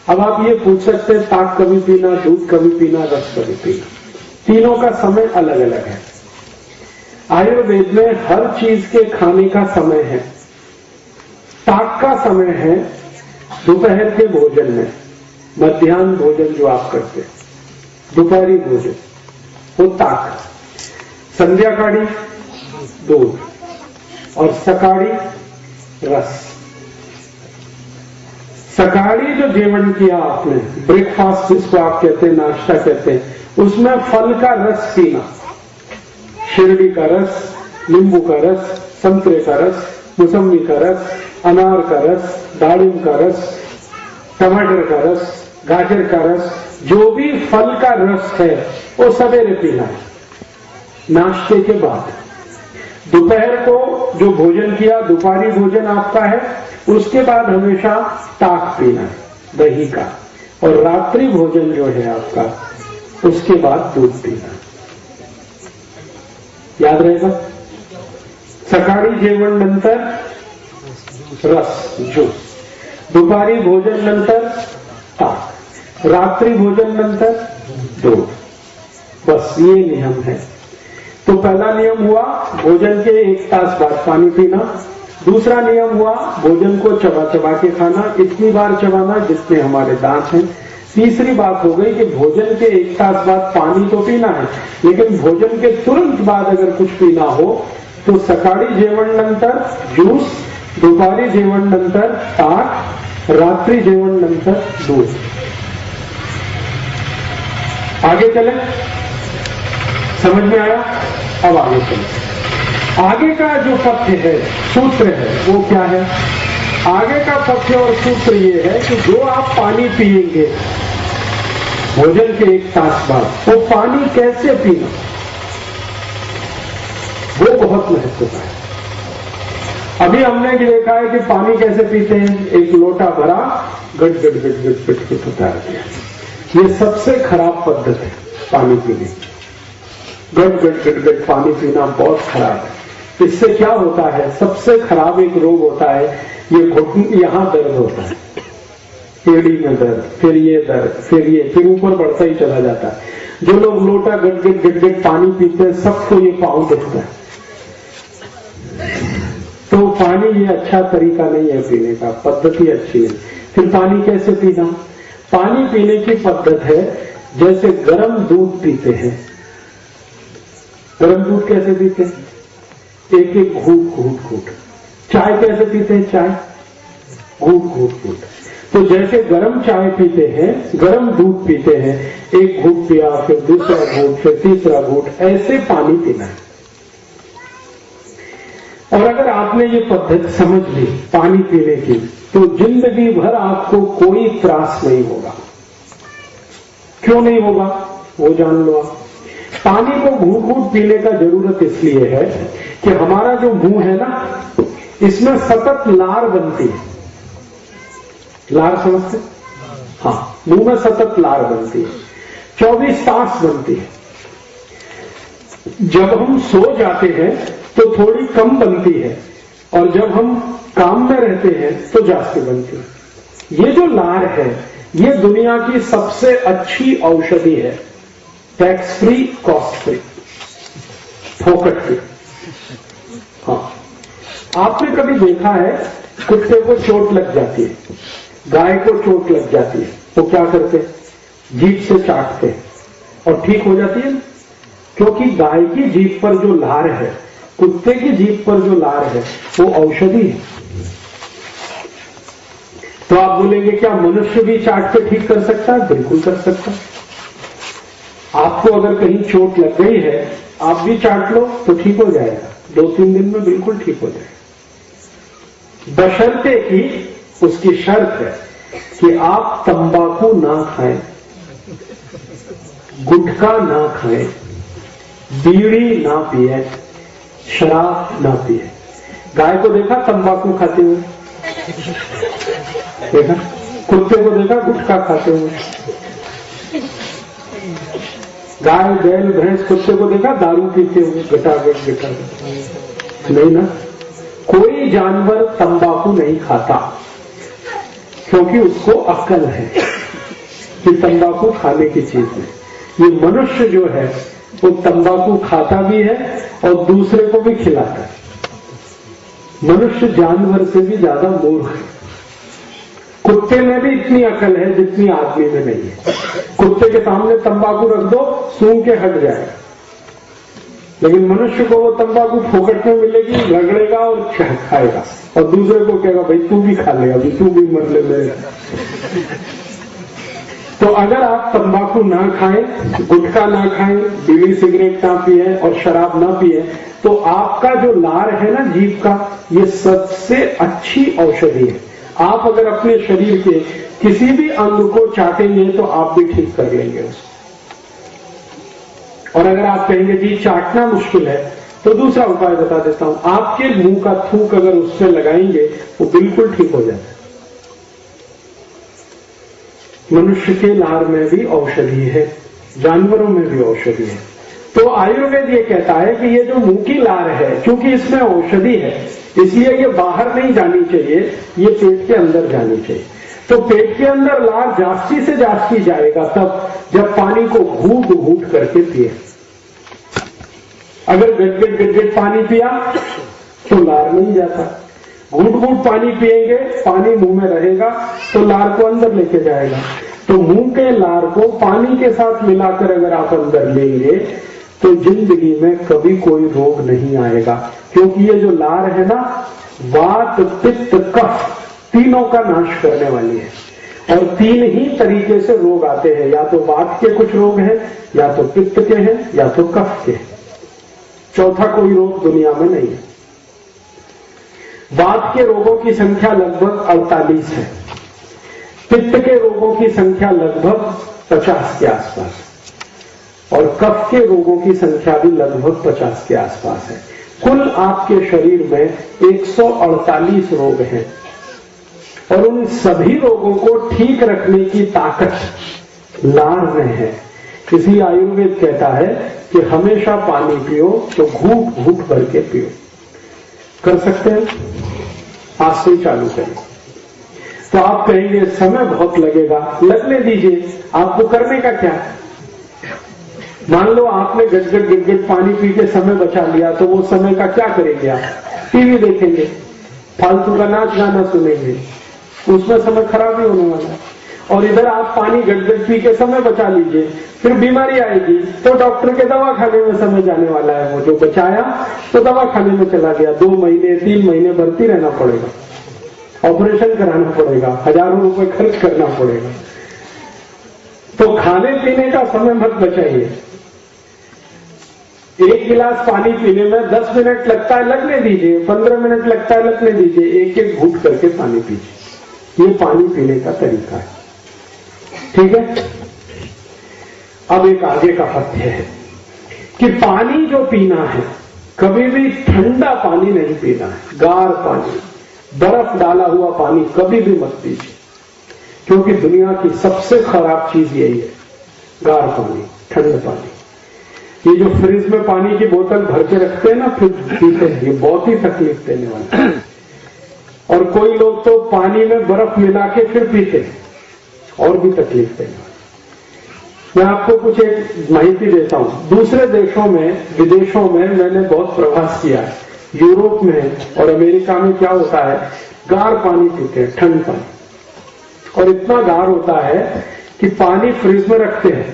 अब आप ये पूछ सकते हैं ताक कभी पीना, दूध कभी पीना, रस कभी पीना, तीनों का समय अलग अलग है। आयुर्वेद में हर चीज के खाने का समय है। ताक का समय है दोपहर के भोजन में, मध्याह्न भोजन जो आप करते, दोपहरी भोजन वो ताक, संध्याकाळी दूध और सकाळी रस। सकाळी जो जेवण किया आपने, ब्रेकफास्ट जिसको आप कहते हैं, नाश्ता कहते हैं, उसमें फल का रस पीना, शेरडी का रस, नींबू का रस, संतरे का रस, मौसम्मी का रस, अनार का रस, दाड़िम का रस, टमाटर का रस, गाजर का रस, जो भी फल का रस है वो सवेरे पीना है, नाश्ते के बाद। दोपहर को जो भोजन किया, दोपहरी भोजन आपका है, उसके बाद हमेशा ताक पीना है दही का, और रात्रि भोजन जो है आपका, उसके बाद दूध पीना। याद रहेगा? सकाळी जेवण नंतर रस, ज्यूस, दुपारी भोजन नंतर ताक, रात्रि भोजन नंतर दूध। बस ये नियम है। तो पहला नियम हुआ भोजन के 1 तास बाद पानी पीना। दूसरा नियम हुआ भोजन को चबा चबा के खाना, इतनी बार चबाना जितने हमारे दांत हैं। तीसरी बात हो गई कि भोजन के 1 तास बाद पानी तो पीना है, लेकिन भोजन के तुरंत बाद अगर कुछ पीना हो तो सकाळी जेवण नंतर ज्यूस, दुपारी जेवण नंतर ताक, रात्रि जेवण नंतर दूध। आगे चले, समझ में आया? अब आगे चले। आगे का जो पथ्य है, सूत्र है, वो क्या है? आगे का पथ्य और सूत्र ये है कि जो आप पानी पिएंगे भोजन के 1 तास बाद, वो पानी कैसे पीना, वो बहुत महत्वपूर्ण है। अभी हमने देखा है कि पानी कैसे पीते हैं, एक लोटा भरा, गट गट गट गट गट गट उतार दिया। ये सबसे खराब पद्धति है पानी पीने की। गट गट गट गट पानी पीना बहुत खराब है। इससे क्या होता है, सबसे खराब एक रोग होता है, ये घुटने, यहां दर्द होता है, एड़ी में दर्द, फिर ये दर्द, फिर ये, फिर ऊपर बढ़ता ही चला जाता है। जो लोग लोटा गट गट गट गट पानी पीते हैं, सबको ये पांव दुखता है। तो पानी ये अच्छा तरीका नहीं है पीने का, पद्धति अच्छी नहीं। फिर पानी कैसे पीना? पानी पीने की पद्धत है जैसे गर्म दूध पीते हैं। गर्म दूध कैसे पीते हैं? एक एक घूट घूट घूट। चाय कैसे पीते हैं? चाय घूट घूट घूट। तो जैसे गर्म चाय पीते हैं, गर्म दूध पीते हैं, एक घूट पिया, फिर दूसरा घूट, फिर तीसरा घूट, ऐसे पानी पीना है। और अगर आपने ये पद्धति समझ ली पानी पीने की, तो जिंदगी भर आपको कोई त्रास नहीं होगा। क्यों नहीं होगा वो जान लो आप। पानी को घूट घूट पीने का जरूरत इसलिए है कि हमारा जो मुंह है ना, इसमें सतत लार बनती है। लार समझते? हाँ, मुंह में सतत लार बनती है, 24 तास बनती है। जब हम सो जाते हैं तो थोड़ी कम बनती है, और जब हम काम में रहते हैं तो जास्ती बनती है। ये जो लार है, ये दुनिया की सबसे अच्छी औषधि है, टैक्स फ्री, कॉस्ट फ्री, फोकट की। हाँ, आपने कभी देखा है कुत्ते को चोट लग जाती है, गाय को चोट लग जाती है, वो क्या करते? जीभ से चाटते और ठीक हो जाती है। क्योंकि गाय की जीभ पर जो लार है, कुत्ते की जीभ पर जो लार है, वो औषधि है। तो आप बोलेंगे क्या मनुष्य भी चाट के ठीक कर सकता है? बिल्कुल कर सकता है। आपको अगर कहीं चोट लग गई है, आप भी चाट लो तो ठीक हो जाएगा, 2-3 दिन में बिल्कुल ठीक हो जाएगा। बशर्ते कि उसकी शर्त है कि आप तंबाकू ना खाएं, गुटखा ना खाएं, बीड़ी ना पिए, शराब ना पिए। गाय को देखा तंबाकू खाते हुए? देखा? कुत्ते को देखा गुटखा खाते हुए? गाय, बैल, भैंस, कुत्ते को देखा दारू पीते हुए? गटागट नहीं ना। कोई जानवर तंबाकू नहीं खाता, क्योंकि उसको अक्ल है कि तंबाकू खाने की चीज है। ये मनुष्य जो है वो तंबाकू खाता भी है और दूसरे को भी खिलाता है। मनुष्य जानवर से भी ज्यादा मूर्ख है। कुत्ते में भी इतनी अकल है जितनी आदमी में नहीं है। कुत्ते के सामने तंबाकू रख दो, सूंघ के हट जाएगा, लेकिन मनुष्य को वो तंबाकू फोकट में मिलेगी, रगड़ेगा और खाएगा, और दूसरे को कहेगा भाई तू भी खा ले, अभी तू भी मर ले मेरे। तो अगर आप तंबाकू ना खाएं, गुटखा ना खाएं, बीड़ी सिगरेट ना पिए और शराब ना पिए, तो आपका जो लार है ना जीभ का, ये सबसे अच्छी औषधि है। आप अगर अपने शरीर के किसी भी अंग को चाटेंगे तो आप भी ठीक कर लेंगे उसको। और अगर आप कहेंगे जी चाटना मुश्किल है, तो दूसरा उपाय बता देता हूं। आपके मुंह का थूक अगर उससे लगाएंगे वो बिल्कुल ठीक हो जाता है। मनुष्य के लार में भी औषधि है, जानवरों में भी औषधि है। तो आयुर्वेद ये कहता है कि ये जो मुंह की लार है, क्योंकि इसमें औषधि है, इसलिए ये बाहर नहीं जानी चाहिए, ये पेट के अंदर जानी चाहिए। तो पेट के अंदर लार जास्ती से जास्ती जाएगा तब जब पानी को घूट घूट करके पिए। अगर गटगट गटगट पानी पिया तो लार नहीं जाता। घूट घूट पानी पिएंगे, पानी मुंह में रहेगा तो लार को अंदर लेके जाएगा। तो मुंह के लार को पानी के साथ मिलाकर अगर आप अंदर लेंगे तो जिंदगी में कभी कोई रोग नहीं आएगा, क्योंकि ये जो लार है ना, वात, पित्त, कफ तीनों का नाश करने वाली है। और 3 ही तरीके से रोग आते हैं, या तो वात के कुछ रोग हैं, या तो पित्त के हैं, या तो कफ के। चौथा कोई रोग दुनिया में नहीं है। वात के रोगों की संख्या लगभग 48 है, पित्त के रोगों की संख्या लगभग 50 के आसपास, और कफ के रोगों की संख्या भी लगभग 50 के आसपास है। कुल आपके शरीर में 148 रोग हैं, और उन सभी रोगों को ठीक रखने की ताकत लार में है। इसलिए आयुर्वेद कहता है कि हमेशा पानी पियो तो घूट घूट भर के पियो। कर सकते हैं? आज से ही चालू करें। तो आप कहेंगे समय बहुत लगेगा, लगने दीजिए, आपको करने का क्या? मान लो आपने गटगट गटगट पानी पी के समय बचा लिया, तो वो समय का क्या करेंगे आप? टीवी देखेंगे, फालतू का नाच गाना सुनेंगे, उसमें समय खराब ही होने वाला है। और इधर आप पानी गट पी के समय बचा लीजिए, फिर बीमारी आएगी तो डॉक्टर के दवा खाने में समय जाने वाला है। वो जो बचाया तो दवा खाने में चला गया, 2 महीने 3 महीने भर्ती रहना पड़ेगा, ऑपरेशन कराना पड़ेगा, हजारों रुपए खर्च करना पड़ेगा। तो खाने पीने का समय मत बचाइए। 1 गिलास पानी पीने में 10 मिनट लगता है, लगने दीजिए, 15 मिनट लगता है, लगने दीजिए, एक एक घूंट करके पानी पीजिए। ये पानी पीने का तरीका है, ठीक है। अब एक आगे का पथ्य है कि पानी जो पीना है, कभी भी ठंडा पानी नहीं पीना है। गार पानी, बर्फ डाला हुआ पानी कभी भी मत पीजिए, क्योंकि दुनिया की सबसे खराब चीज यही है, गार पानी, ठंड पानी। ये जो फ्रिज में पानी की बोतल भर के रखते हैं ना, फिर पीते हैं, ये बहुत ही तकलीफ देने वाला है। और कोई लोग तो पानी में बर्फ मिला के फिर पीते हैं, और भी तकलीफ देने वाला। मैं आपको कुछ एक माहिती देता हूं। दूसरे देशों में, विदेशों में मैंने बहुत प्रवास किया है, यूरोप में और अमेरिका में क्या होता है, गार पानी पीते हैं, ठंड पानी, और इतना गार होता है कि पानी फ्रिज में रखते हैं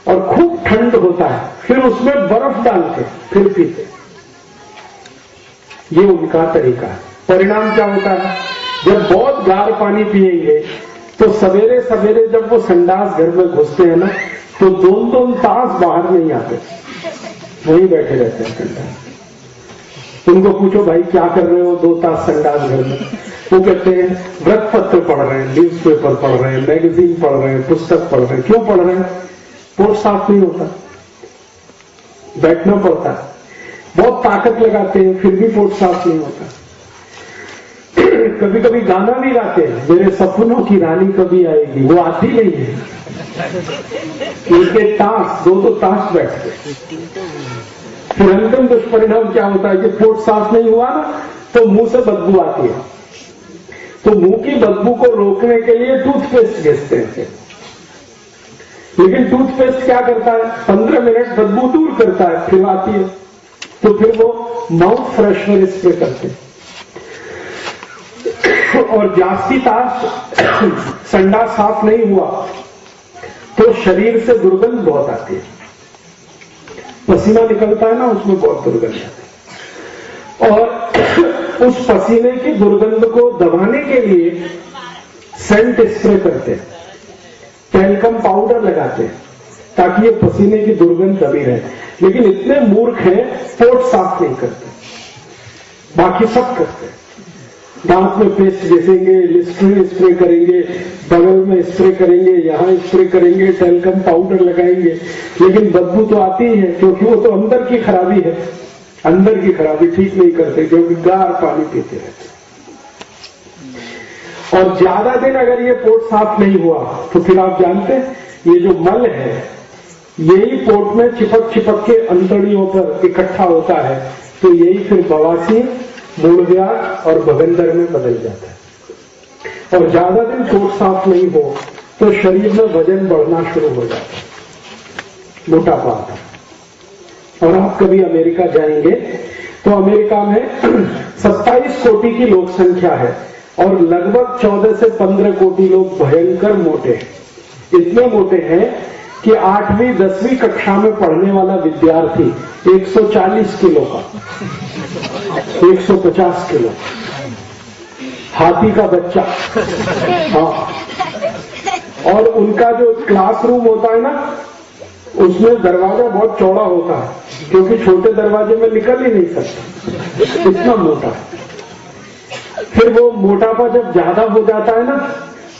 और खूब ठंड होता है, फिर उसमें बर्फ डाल के फिर पीते। ये उनका तरीका है। परिणाम क्या होता है, जब बहुत गार पानी पिएंगे तो सवेरे सवेरे जब वो संडास घर में घुसते हैं ना, तो 2-2 तास बाहर नहीं आते, वहीं बैठे रहते हैं संडास। उनको पूछो भाई क्या कर रहे हो 2 तास संडास घर में, वो कहते हैं व्रत पत्र पढ़ रहे हैं, न्यूज पेपर पढ़ रहे हैं, मैगजीन पढ़ रहे हैं, पुस्तक पढ़ रहे हैं। क्यों पढ़ रहे हैं, पोट साफ नहीं होता, बैठना पड़ता है, बहुत ताकत लगाते हैं, फिर भी पोट साफ नहीं होता। कभी कभी गाना भी गाते हैं, मेरे सपनों की रानी कभी आएगी, वो आती नहीं है, एक तास 2-2 तास बैठते। फिर अंतिम दुष्परिणाम क्या होता है कि पोट साफ नहीं हुआ ना, तो मुंह से बदबू आती है, तो मुंह की बदबू को रोकने के लिए टूथपेस्ट घिसते हैं। लेकिन टूथपेस्ट क्या करता है, 15 मिनट बदबू दूर करता है, फिर आती है, तो फिर वो माउथ फ्रेशनर स्प्रे करते हैं। और जास्ती तास संडास साफ नहीं हुआ तो शरीर से दुर्गंध बहुत आती है, पसीना निकलता है ना, उसमें बहुत दुर्गंध आती है। और उस पसीने की दुर्गंध को दबाने के लिए सेंट स्प्रे करते हैं, टैल्कम पाउडर लगाते हैं, ताकि ये पसीने की दुर्गंध दबी रहे। लेकिन इतने मूर्ख हैं, पोट साफ नहीं करते, बाकी सब करते हैं। दांत में पेस्ट घिसेंगे, लिस्ट्रीन स्प्रे करेंगे, बगल में स्प्रे करेंगे, यहां स्प्रे करेंगे, टैल्कम पाउडर लगाएंगे, लेकिन बदबू तो आती ही है, क्योंकि वो तो अंदर की खराबी है, अंदर की खराबी ठीक नहीं करते, क्योंकि गार पानी पीते रहते। और ज्यादा दिन अगर ये पोट साफ नहीं हुआ तो फिर आप जानते हैं, ये जो मल है यही पोट में चिपक चिपक के अंतड़ियों पर इकट्ठा होता है, तो यही फिर बवासीर, मूलव्याध और भगंदर में बदल जाता है। और ज्यादा दिन पोट साफ नहीं हो तो शरीर में वजन बढ़ना शुरू हो जाता है, मोटापा आता है। और आप कभी अमेरिका जाएंगे तो अमेरिका में 27 कोटि की लोक संख्या है और लगभग 14 से 15 कोटि लोग भयंकर मोटे हैं। इतने मोटे हैं कि 8वीं 10वीं कक्षा में पढ़ने वाला विद्यार्थी 140 किलो का, 150 किलो, हाथी का बच्चा। हाँ, और उनका जो क्लासरूम होता है ना, उसमें दरवाजा बहुत चौड़ा होता है, क्योंकि छोटे दरवाजे में निकल ही नहीं सकता, इतना मोटा है। फिर वो मोटापा जब ज्यादा हो जाता है ना,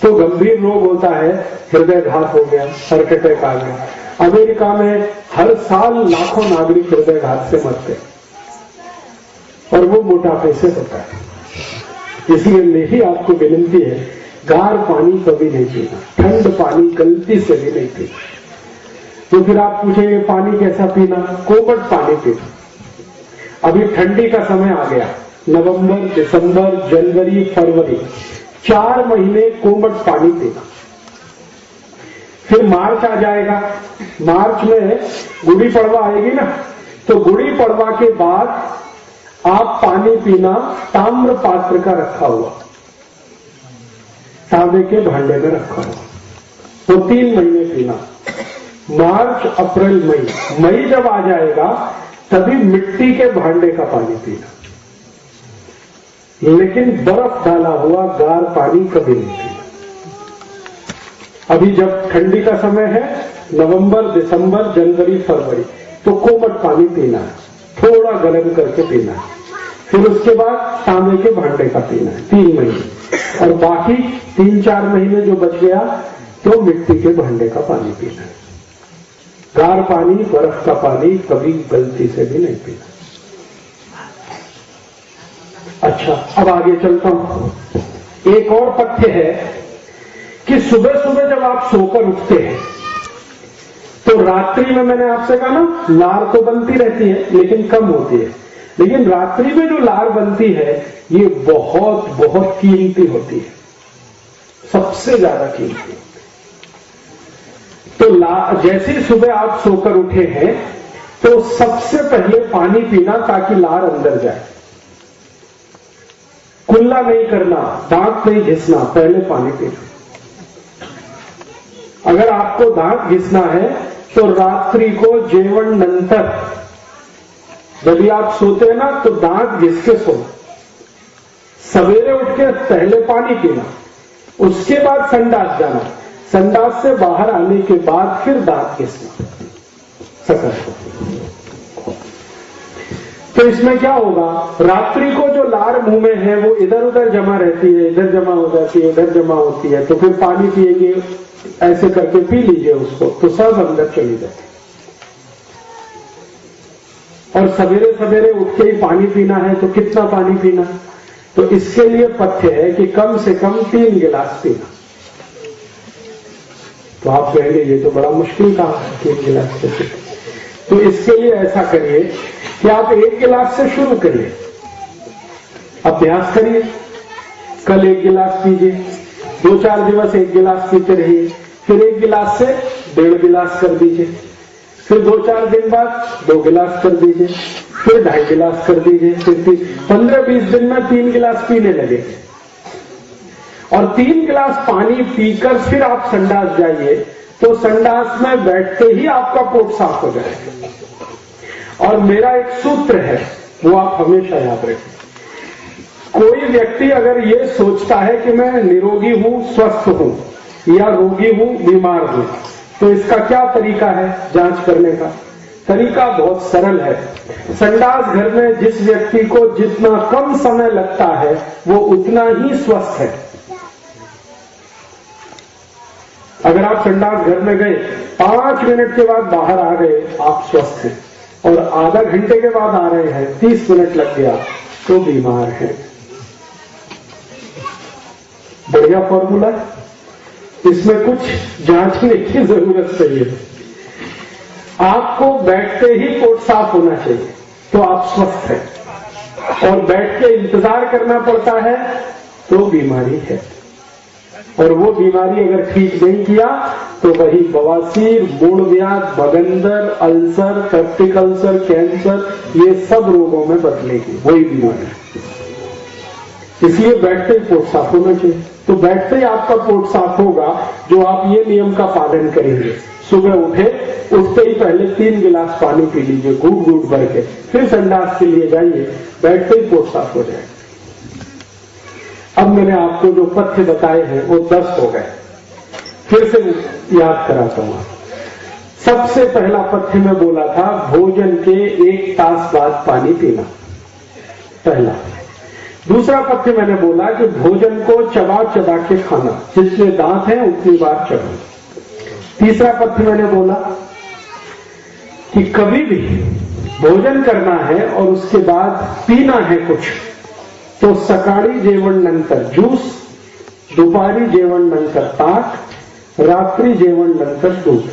तो गंभीर रोग होता है, हृदयघात हो गया, हार्ट अटैक आ गया। अमेरिका में हर साल लाखों नागरिक हृदयघात से मरते हैं, और वो मोटापे से होता है। इसलिए मेरी आपको विनती है, गार पानी कभी नहीं पीना, ठंड पानी गलती से भी नहीं पीना। तो फिर आप पूछेंगे पानी कैसा पीना, कोमट पानी पीना। अभी ठंडी का समय आ गया, नवंबर, दिसंबर, जनवरी, फरवरी, 4 महीने कोमट पानी पीना। फिर मार्च आ जाएगा, मार्च में गुड़ी पड़वा आएगी ना, तो गुड़ी पड़वा के बाद आप पानी पीना ताम्र पात्र का रखा हुआ, तांबे के भांडे में रखा हुआ, तो 3 महीने पीना। मार्च, अप्रैल, मई जब आ जाएगा तभी मिट्टी के भांडे का पानी पीना, लेकिन बर्फ डाला हुआ गार पानी कभी नहीं पीना। अभी जब ठंडी का समय है, नवंबर, दिसंबर, जनवरी, फरवरी, तो कोमट पानी पीना है, थोड़ा गर्म करके पीना है। फिर उसके बाद तांबे के भांडे का पीना है 3 महीने, और बाकी 3-4 महीने जो बच गया तो मिट्टी के भांडे का पानी पीना है। गार पानी, बर्फ का पानी कभी गलती से भी नहीं पीना। अच्छा, अब आगे चलता हूं। एक और पथ्य है कि सुबह सुबह जब आप सोकर उठते हैं तो रात्रि में, मैंने आपसे कहा ना, लार तो बनती रहती है लेकिन कम होती है, लेकिन रात्रि में जो लार बनती है ये बहुत बहुत कीमती होती है, सबसे ज्यादा कीमती। तो जैसे ही सुबह आप सोकर उठे हैं तो सबसे पहले पानी पीना ताकि लार अंदर जाए। कुल्ला नहीं करना, दांत नहीं घिसना, पहले पानी पीना। अगर आपको दांत घिसना है तो रात्रि को जेवण नंतर, जब भी आप सोते हैं ना तो दांत घिस के सो, सवेरे उठ के पहले पानी पीना, उसके बाद संडास जाना, संडास से बाहर आने के बाद फिर दांत घिसना सकल। तो इसमें क्या होगा, रात्रि को जो लार मुंह में है वो इधर उधर जमा रहती है, इधर जमा हो जाती है, इधर जमा होती है, तो फिर पानी पिएंगे, ऐसे करके पी लीजिए उसको, तो सब अंदर चली जाती है। और सवेरे सवेरे उठ के ही पानी पीना है, तो कितना पानी पीना, तो इसके लिए पथ्य है कि कम से कम 3 गिलास पीना। तो आप कहेंगे ये तो बड़ा मुश्किल काम है 3 गिलास से, तो इसके लिए ऐसा करिए कि आप 1 गिलास से शुरू करिए, अभ्यास करिए। कल 1 गिलास पीजिए, 2-4 दिवस 1 गिलास पीते रहिए, फिर 1 गिलास से 1.5 गिलास कर दीजिए, फिर 2-4 दिन बाद 2 गिलास कर दीजिए, फिर 2.5 गिलास कर दीजिए, फिर 15-20 दिन में 3 गिलास पीने लगे। और 3 गिलास पानी पीकर फिर आप संडास जाइए, तो संडास में बैठते ही आपका पोट साफ हो जाएगा। और मेरा एक सूत्र है, वो आप हमेशा याद रखें। कोई व्यक्ति अगर ये सोचता है कि मैं निरोगी हूं, स्वस्थ हूं, या रोगी हूं, बीमार हूं, तो इसका क्या तरीका है जांच करने का? तरीका बहुत सरल है। संडास घर में जिस व्यक्ति को जितना कम समय लगता है वो उतना ही स्वस्थ है। अगर आप संडास घर में गए, 5 मिनट के बाद बाहर आ गए, आप स्वस्थ हैं, और आधा घंटे के बाद आ रहे हैं, 30 मिनट लग गया, तो बीमार है। बढ़िया फॉर्मूला, इसमें कुछ जांचने की जरूरत नहीं है। आपको बैठते ही पोट साफ होना चाहिए, तो आप स्वस्थ हैं। और बैठ के इंतजार करना पड़ता है तो बीमारी है। और वो बीमारी अगर ठीक नहीं किया तो वही बवासीर, मूढ़व्याध, भगंदर, अल्सर, पेप्टिक अल्सर, कैंसर, ये सब रोगों में बदलेगी वही बीमारी। इसलिए बैठते ही पोट साफ होना चाहिए। तो बैठते ही आपका पोट साफ होगा जो आप ये नियम का पालन करेंगे। सुबह उठते ही पहले 3 गिलास पानी पी लीजिए, घूट घूट भर के, फिर संडास के लिए जाइए, बैठते ही पोट साफ हो जाएगा। अब मैंने आपको जो पथ्य बताए हैं वो 10 हो गए, फिर से याद कराता हूं। सबसे पहला पथ्य में बोला था भोजन के 1 तास बाद पानी पीना, पहला। दूसरा पथ्य मैंने बोला कि भोजन को चबा चबा के खाना, जितने दांत हैं उतनी बार चबाना। तीसरा पथ्य मैंने बोला कि कभी भी भोजन करना है और उसके बाद पीना है कुछ, तो सकाळी जेवण नंतर ज्यूस, दुपारी जेवण नंतर ताक, रात्रि जेवण नंतर दूध।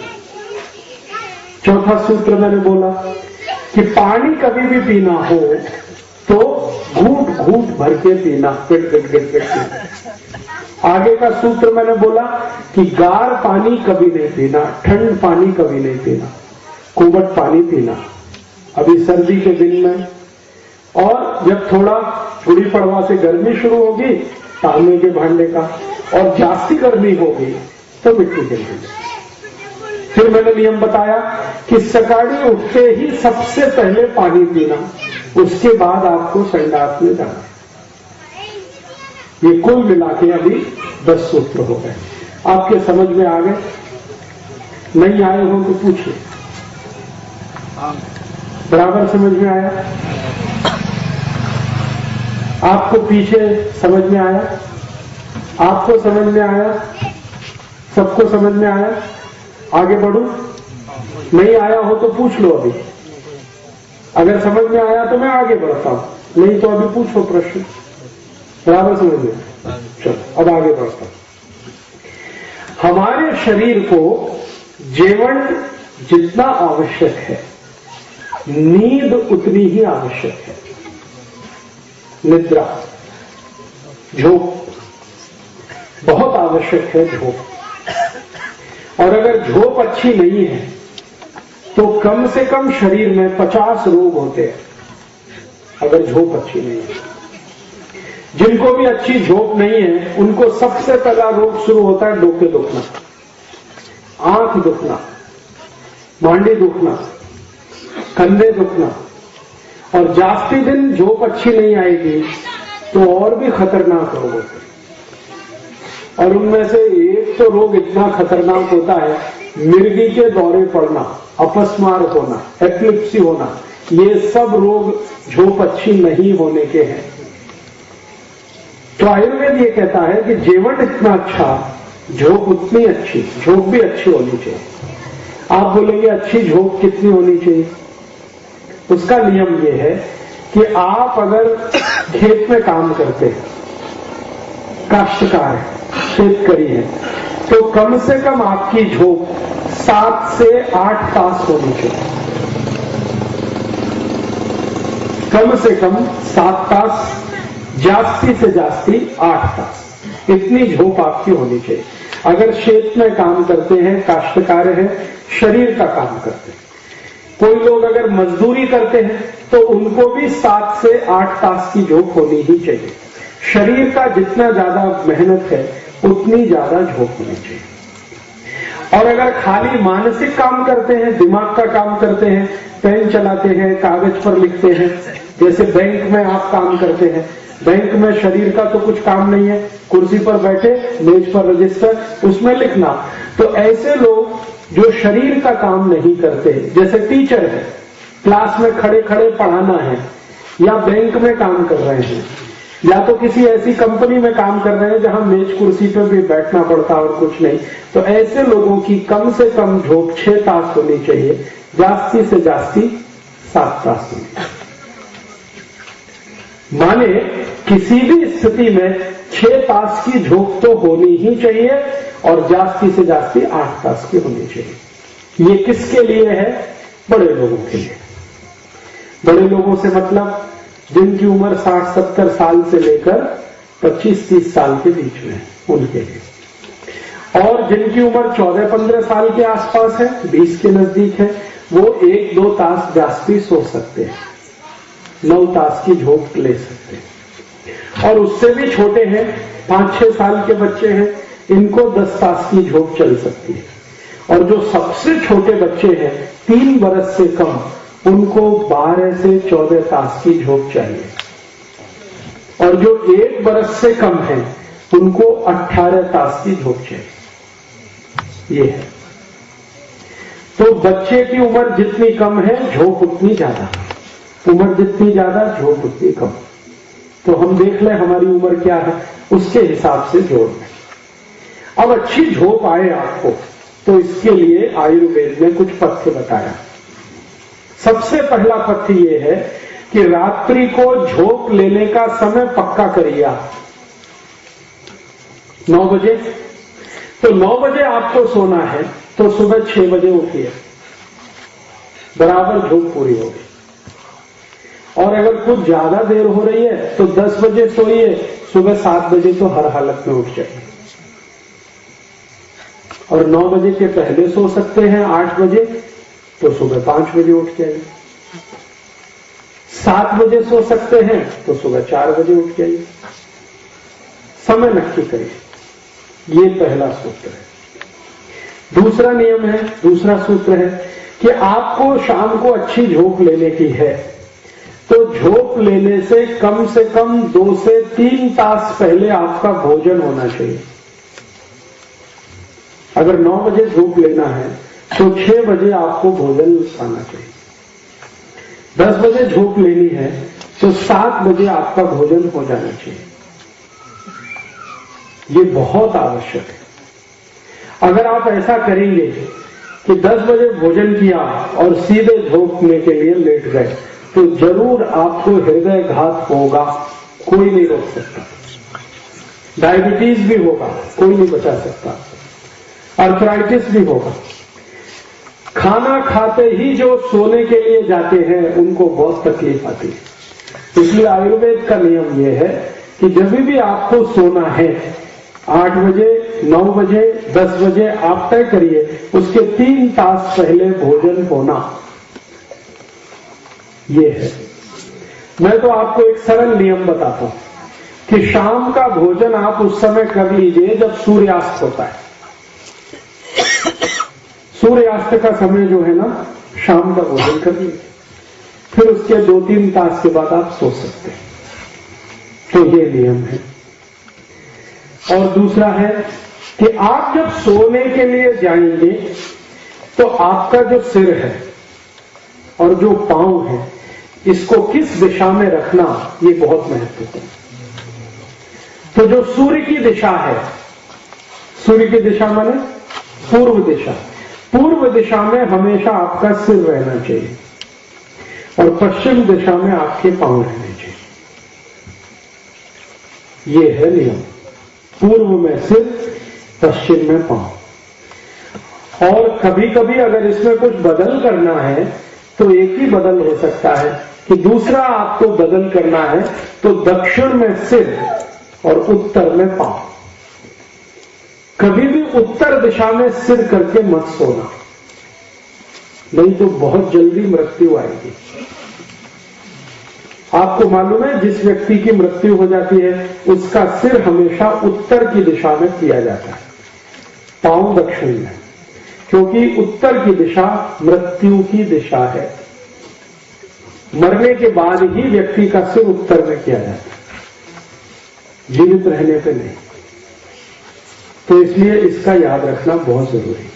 चौथा सूत्र मैंने बोला कि पानी कभी भी पीना हो तो घूट घूट भर के पीना, पेट पेट पेट पेट पीना। आगे का सूत्र मैंने बोला कि गार पानी कभी नहीं पीना, ठंड पानी कभी नहीं पीना, कोमट पानी पीना। अभी सर्दी के दिन में और जब थोड़ा गुड़ी पड़वा से गर्मी शुरू होगी तांबे के भांडे का, और जास्ती गर्मी होगी तो मिट्टी के भांडे। फिर मैंने नियम बताया कि सकाळी उठते ही सबसे पहले पानी पीना, उसके बाद आपको संडास में जाना। ये कुल मिला के अभी 10 सूत्र हो गए। आपके समझ में आ गए? नहीं आए हो तो पूछिए। बराबर समझ में आया? आपको पीछे समझ में आया? आपको समझ में आया? सबको समझ में आया? आगे बढ़ू? नहीं आया हो तो पूछ लो अभी। अगर समझ में आया तो मैं आगे बढ़ता हूं, नहीं तो अभी पूछो प्रश्न। बराबर समझ में? चलो अब आगे बढ़ता हूं। हमारे शरीर को जीवन जितना आवश्यक है, नींद उतनी ही आवश्यक है। निद्रा, झोप बहुत आवश्यक है। झोप, और अगर झोप अच्छी नहीं है तो कम से कम शरीर में 50 रोग होते हैं, अगर झोप अच्छी नहीं है। जिनको भी अच्छी झोप नहीं है उनको सबसे पहला रोग शुरू होता है डोके दुखना, आंख दुखना, मांडी दुखना, कंधे दुखना, और जास्ती दिन झोप अच्छी नहीं आएगी तो और भी खतरनाक रोग होते हैं। और उनमें से एक तो रोग इतना खतरनाक होता है, मिर्गी के दौरे पड़ना, अपस्मार होना, एपिलेप्सी होना। ये सब रोग झोप अच्छी नहीं होने के हैं। तो आयुर्वेद ये कहता है कि जीवन इतना अच्छा, झोप उतनी अच्छी, झोप भी अच्छी होनी चाहिए। आप बोलेंगे अच्छी झोप कितनी होनी चाहिए? उसका नियम ये है कि आप अगर खेत में काम करते हैं, काश्तकार है, शेतकरी है, तो कम से कम आपकी झोप 7 से 8 तास होनी चाहिए। कम से कम 7 तास, जास्ती से जास्ती 8 तास, इतनी झोप आपकी होनी चाहिए। अगर खेत में काम करते हैं, काश्तकार हैं, शरीर का काम करते हैं। कोई लोग अगर मजदूरी करते हैं तो उनको भी 7 से 8 तास की झोप होनी ही चाहिए। शरीर का जितना ज्यादा मेहनत है उतनी ज्यादा झोप होनी चाहिए। और अगर खाली मानसिक काम करते हैं, दिमाग का काम करते हैं, पेन चलाते हैं, कागज पर लिखते हैं, जैसे बैंक में आप काम करते हैं, बैंक में शरीर का तो कुछ काम नहीं है, कुर्सी पर बैठे, मेज पर रजिस्टर, उसमें लिखना। तो ऐसे लोग जो शरीर का काम नहीं करते, जैसे टीचर है, क्लास में खड़े खड़े पढ़ाना है, या बैंक में काम कर रहे हैं, या तो किसी ऐसी कंपनी में काम कर रहे हैं जहां मेज कुर्सी पर भी बैठना पड़ता और कुछ नहीं, तो ऐसे लोगों की कम से कम झोप 6 तास होनी चाहिए, जास्ती से जास्ती 7 तास होनी चाहिए। माने किसी भी स्थिति में 6 तास की झोप तो होनी ही चाहिए, और जास्ती से जास्ती 8 तास की होनी चाहिए। ये किसके लिए है? बड़े लोगों के लिए। बड़े लोगों से मतलब जिनकी उम्र 60-70 साल से लेकर 25-30 साल के बीच में, उनके लिए। और जिनकी उम्र 14-15 साल के आसपास है, 20 के नजदीक है, वो 1-2 तास जास्ती सो सकते हैं, 9 तास की झोप ले सकते हैं। और उससे भी छोटे हैं, 5-6 साल के बच्चे हैं, इनको 10 तास की झोप चल सकती है। और जो सबसे छोटे बच्चे हैं, 3 बरस से कम, उनको 12 से 14 तास की झोप चाहिए। और जो 1 बरस से कम है, उनको 18 तास की झोप चाहिए। ये है। तो बच्चे की उम्र जितनी कम है, झोप उतनी ज्यादा, उम्र जितनी ज्यादा, झोप उतनी कम। तो हम देख लें हमारी उम्र क्या है, उसके हिसाब से जोड़ लें। अब अच्छी झोप आए आपको, तो इसके लिए आयुर्वेद ने कुछ पथ्य बताया। सबसे पहला पथ्य यह है कि रात्रि को झोप लेने का समय पक्का करिए आप 9 बजे। तो 9 बजे आपको सोना है, तो सुबह 6 बजे उठिए, बराबर झोप पूरी होगी। और अगर कुछ ज्यादा देर हो रही है तो 10 बजे सोइए, सुबह 7 बजे तो हर हालत में उठ जाइए। और 9 बजे के पहले सो सकते हैं, 8 बजे, तो सुबह 5 बजे उठ जाइए। 7 बजे सो सकते हैं तो सुबह 4 बजे उठ जाइए, समय नक्की करिए। ये पहला सूत्र है। दूसरा नियम है, दूसरा सूत्र है कि आपको शाम को अच्छी झोंक लेने की है तो झोंक लेने से कम 2 से 3 तास पहले आपका भोजन होना चाहिए। अगर 9 बजे झोंक लेना है तो 6 बजे आपको भोजन खाना चाहिए। 10 बजे झोंक लेनी है तो 7 बजे आपका भोजन हो जाना चाहिए। ये बहुत आवश्यक है। अगर आप ऐसा करेंगे कि 10 बजे भोजन किया और सीधे झोंकने के लिए लेट गए तो जरूर आपको हृदय घात होगा, कोई नहीं रोक सकता। डायबिटीज भी होगा, कोई नहीं बचा सकता। आर्थराइटिस भी होगा। खाना खाते ही जो सोने के लिए जाते हैं उनको बहुत तकलीफ आती है। इसलिए आयुर्वेद का नियम यह है कि जब भी आपको सोना है 8 बजे, 9 बजे, 10 बजे आप तय करिए, उसके 3 तास पहले भोजन होना। ये है। मैं तो आपको एक सरल नियम बताता हूं कि शाम का भोजन आप उस समय कर लीजिए जब सूर्यास्त होता है। सूर्यास्त का समय जो है ना, शाम का भोजन कर लीजिए, फिर उसके 2-3 तास के बाद आप सो सकते हैं। तो ये नियम है। और दूसरा है कि आप जब सोने के लिए जाएंगे तो आपका जो सिर है और जो पांव है इसको किस दिशा में रखना, ये बहुत महत्वपूर्ण है। तो जो सूर्य की दिशा है, सूर्य की दिशा माने पूर्व दिशा, पूर्व दिशा में हमेशा आपका सिर रहना चाहिए और पश्चिम दिशा में आपके पांव रहने चाहिए। ये है नियम। पूर्व में सिर, पश्चिम में पांव। और कभी कभी अगर इसमें कुछ बदल करना है तो एक ही बदल हो सकता है कि दूसरा आपको बदल करना है तो दक्षिण में सिर और उत्तर में पांव। कभी भी उत्तर दिशा में सिर करके मत सोना, नहीं तो बहुत जल्दी मृत्यु आएगी। आपको मालूम है जिस व्यक्ति की मृत्यु हो जाती है उसका सिर हमेशा उत्तर की दिशा में किया जाता है, पांव दक्षिण में, क्योंकि उत्तर की दिशा मृत्यु की दिशा है। मरने के बाद ही व्यक्ति का सिर उत्तर में किया जाता है, जीवित रहने पे नहीं। तो इसलिए इसका याद रखना बहुत जरूरी है।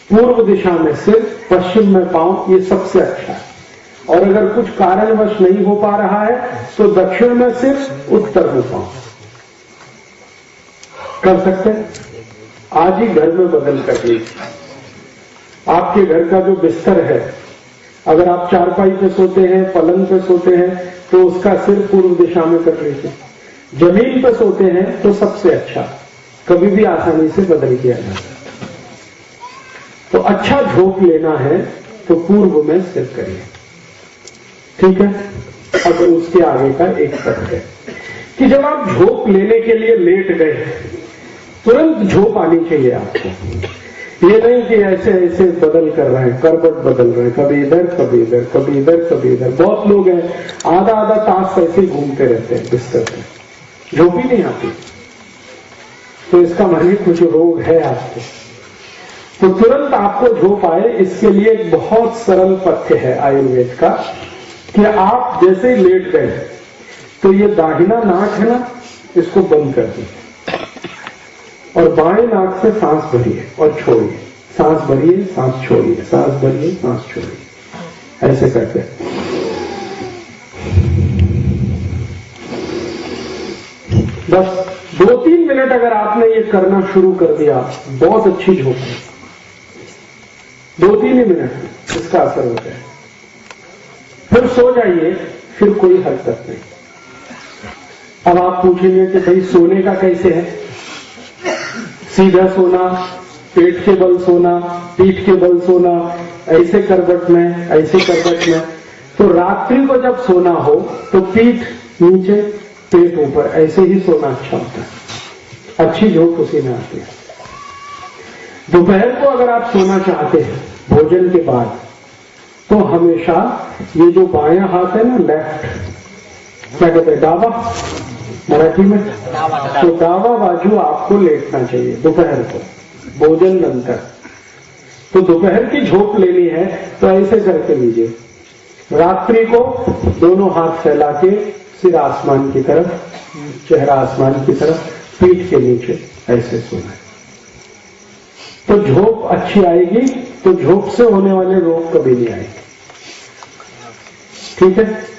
पूर्व दिशा में सिर, पश्चिम में पांव, ये सबसे अच्छा है। और अगर कुछ कारणवश नहीं हो पा रहा है तो दक्षिण में सिर, उत्तर में पांव कर सकते हैं। आज ही घर में बदल कर लीजिए। आपके घर का जो बिस्तर है, अगर आप चारपाई पे सोते हैं, पलंग पे सोते हैं तो उसका सिर पूर्व दिशा में कर लीजिए। जमीन पे सोते हैं तो सबसे अच्छा, कभी भी आसानी से बदल किया जा सकता। तो अच्छा झोंक लेना है तो पूर्व में सिर करिए, ठीक है। अब उसके आगे का एक तर्क है कि जब आप झोंक लेने के लिए लेट गए तुरंत झोंक आनी चाहिए आपको। ये नहीं कि ऐसे ऐसे बदल कर रहे हैं, करवट बदल रहे हैं, कभी इधर कभी इधर, कभी इधर कभी इधर। बहुत लोग हैं आधा आधा तास ऐसे ही घूमते रहते हैं बिस्तर पे, झोंक ही नहीं आती। तो इसका मतलब कुछ रोग है आपको। तो तुरंत आपको झोंक आए, इसके लिए एक बहुत सरल पथ्य है आयुर्वेद का कि आप जैसे ही लेट गए तो ये दाहिना नाक है ना, इसको बंद कर दीजिए और बाएं नाक से सांस भरिए और छोड़िए, सांस भरिए, सांस छोड़िए, सांस भरिए, सांस छोड़िए, ऐसे करके। बस 2-3 मिनट अगर आपने ये करना शुरू कर दिया, बहुत अच्छी झोंक है। 2-3 मिनट इसका असर होता है। फिर सो जाइए, फिर कोई हरकत नहीं। अब आप पूछेंगे कि भाई सोने का कैसे है? सीधा सोना, पेट के बल सोना, पीठ के बल सोना, ऐसे करवट में, ऐसे करवट में। तो रात्रि को जब सोना हो तो पीठ नीचे, पेट ऊपर, ऐसे ही सोना अच्छा होता है। अच्छी झोंक उसी में आती है। दोपहर को अगर आप सोना चाहते हैं भोजन के बाद तो हमेशा ये जो बायां हाथ है ना, लेफ्ट, क्या कहते हैं, डावा मराठी में, तो डावा बाजू आपको लेटना चाहिए दोपहर को, भोजन नंतर। तो दोपहर की झोंक लेनी है तो ऐसे करके लीजिए। रात्रि को दोनों हाथ फैला के सिर आसमान की तरफ, चेहरा आसमान की तरफ, पीठ के नीचे ऐसे सोना है। तो झोंक अच्छी आएगी, तो झोंक से होने वाले रोग कभी नहीं आएंगे। ठीक है।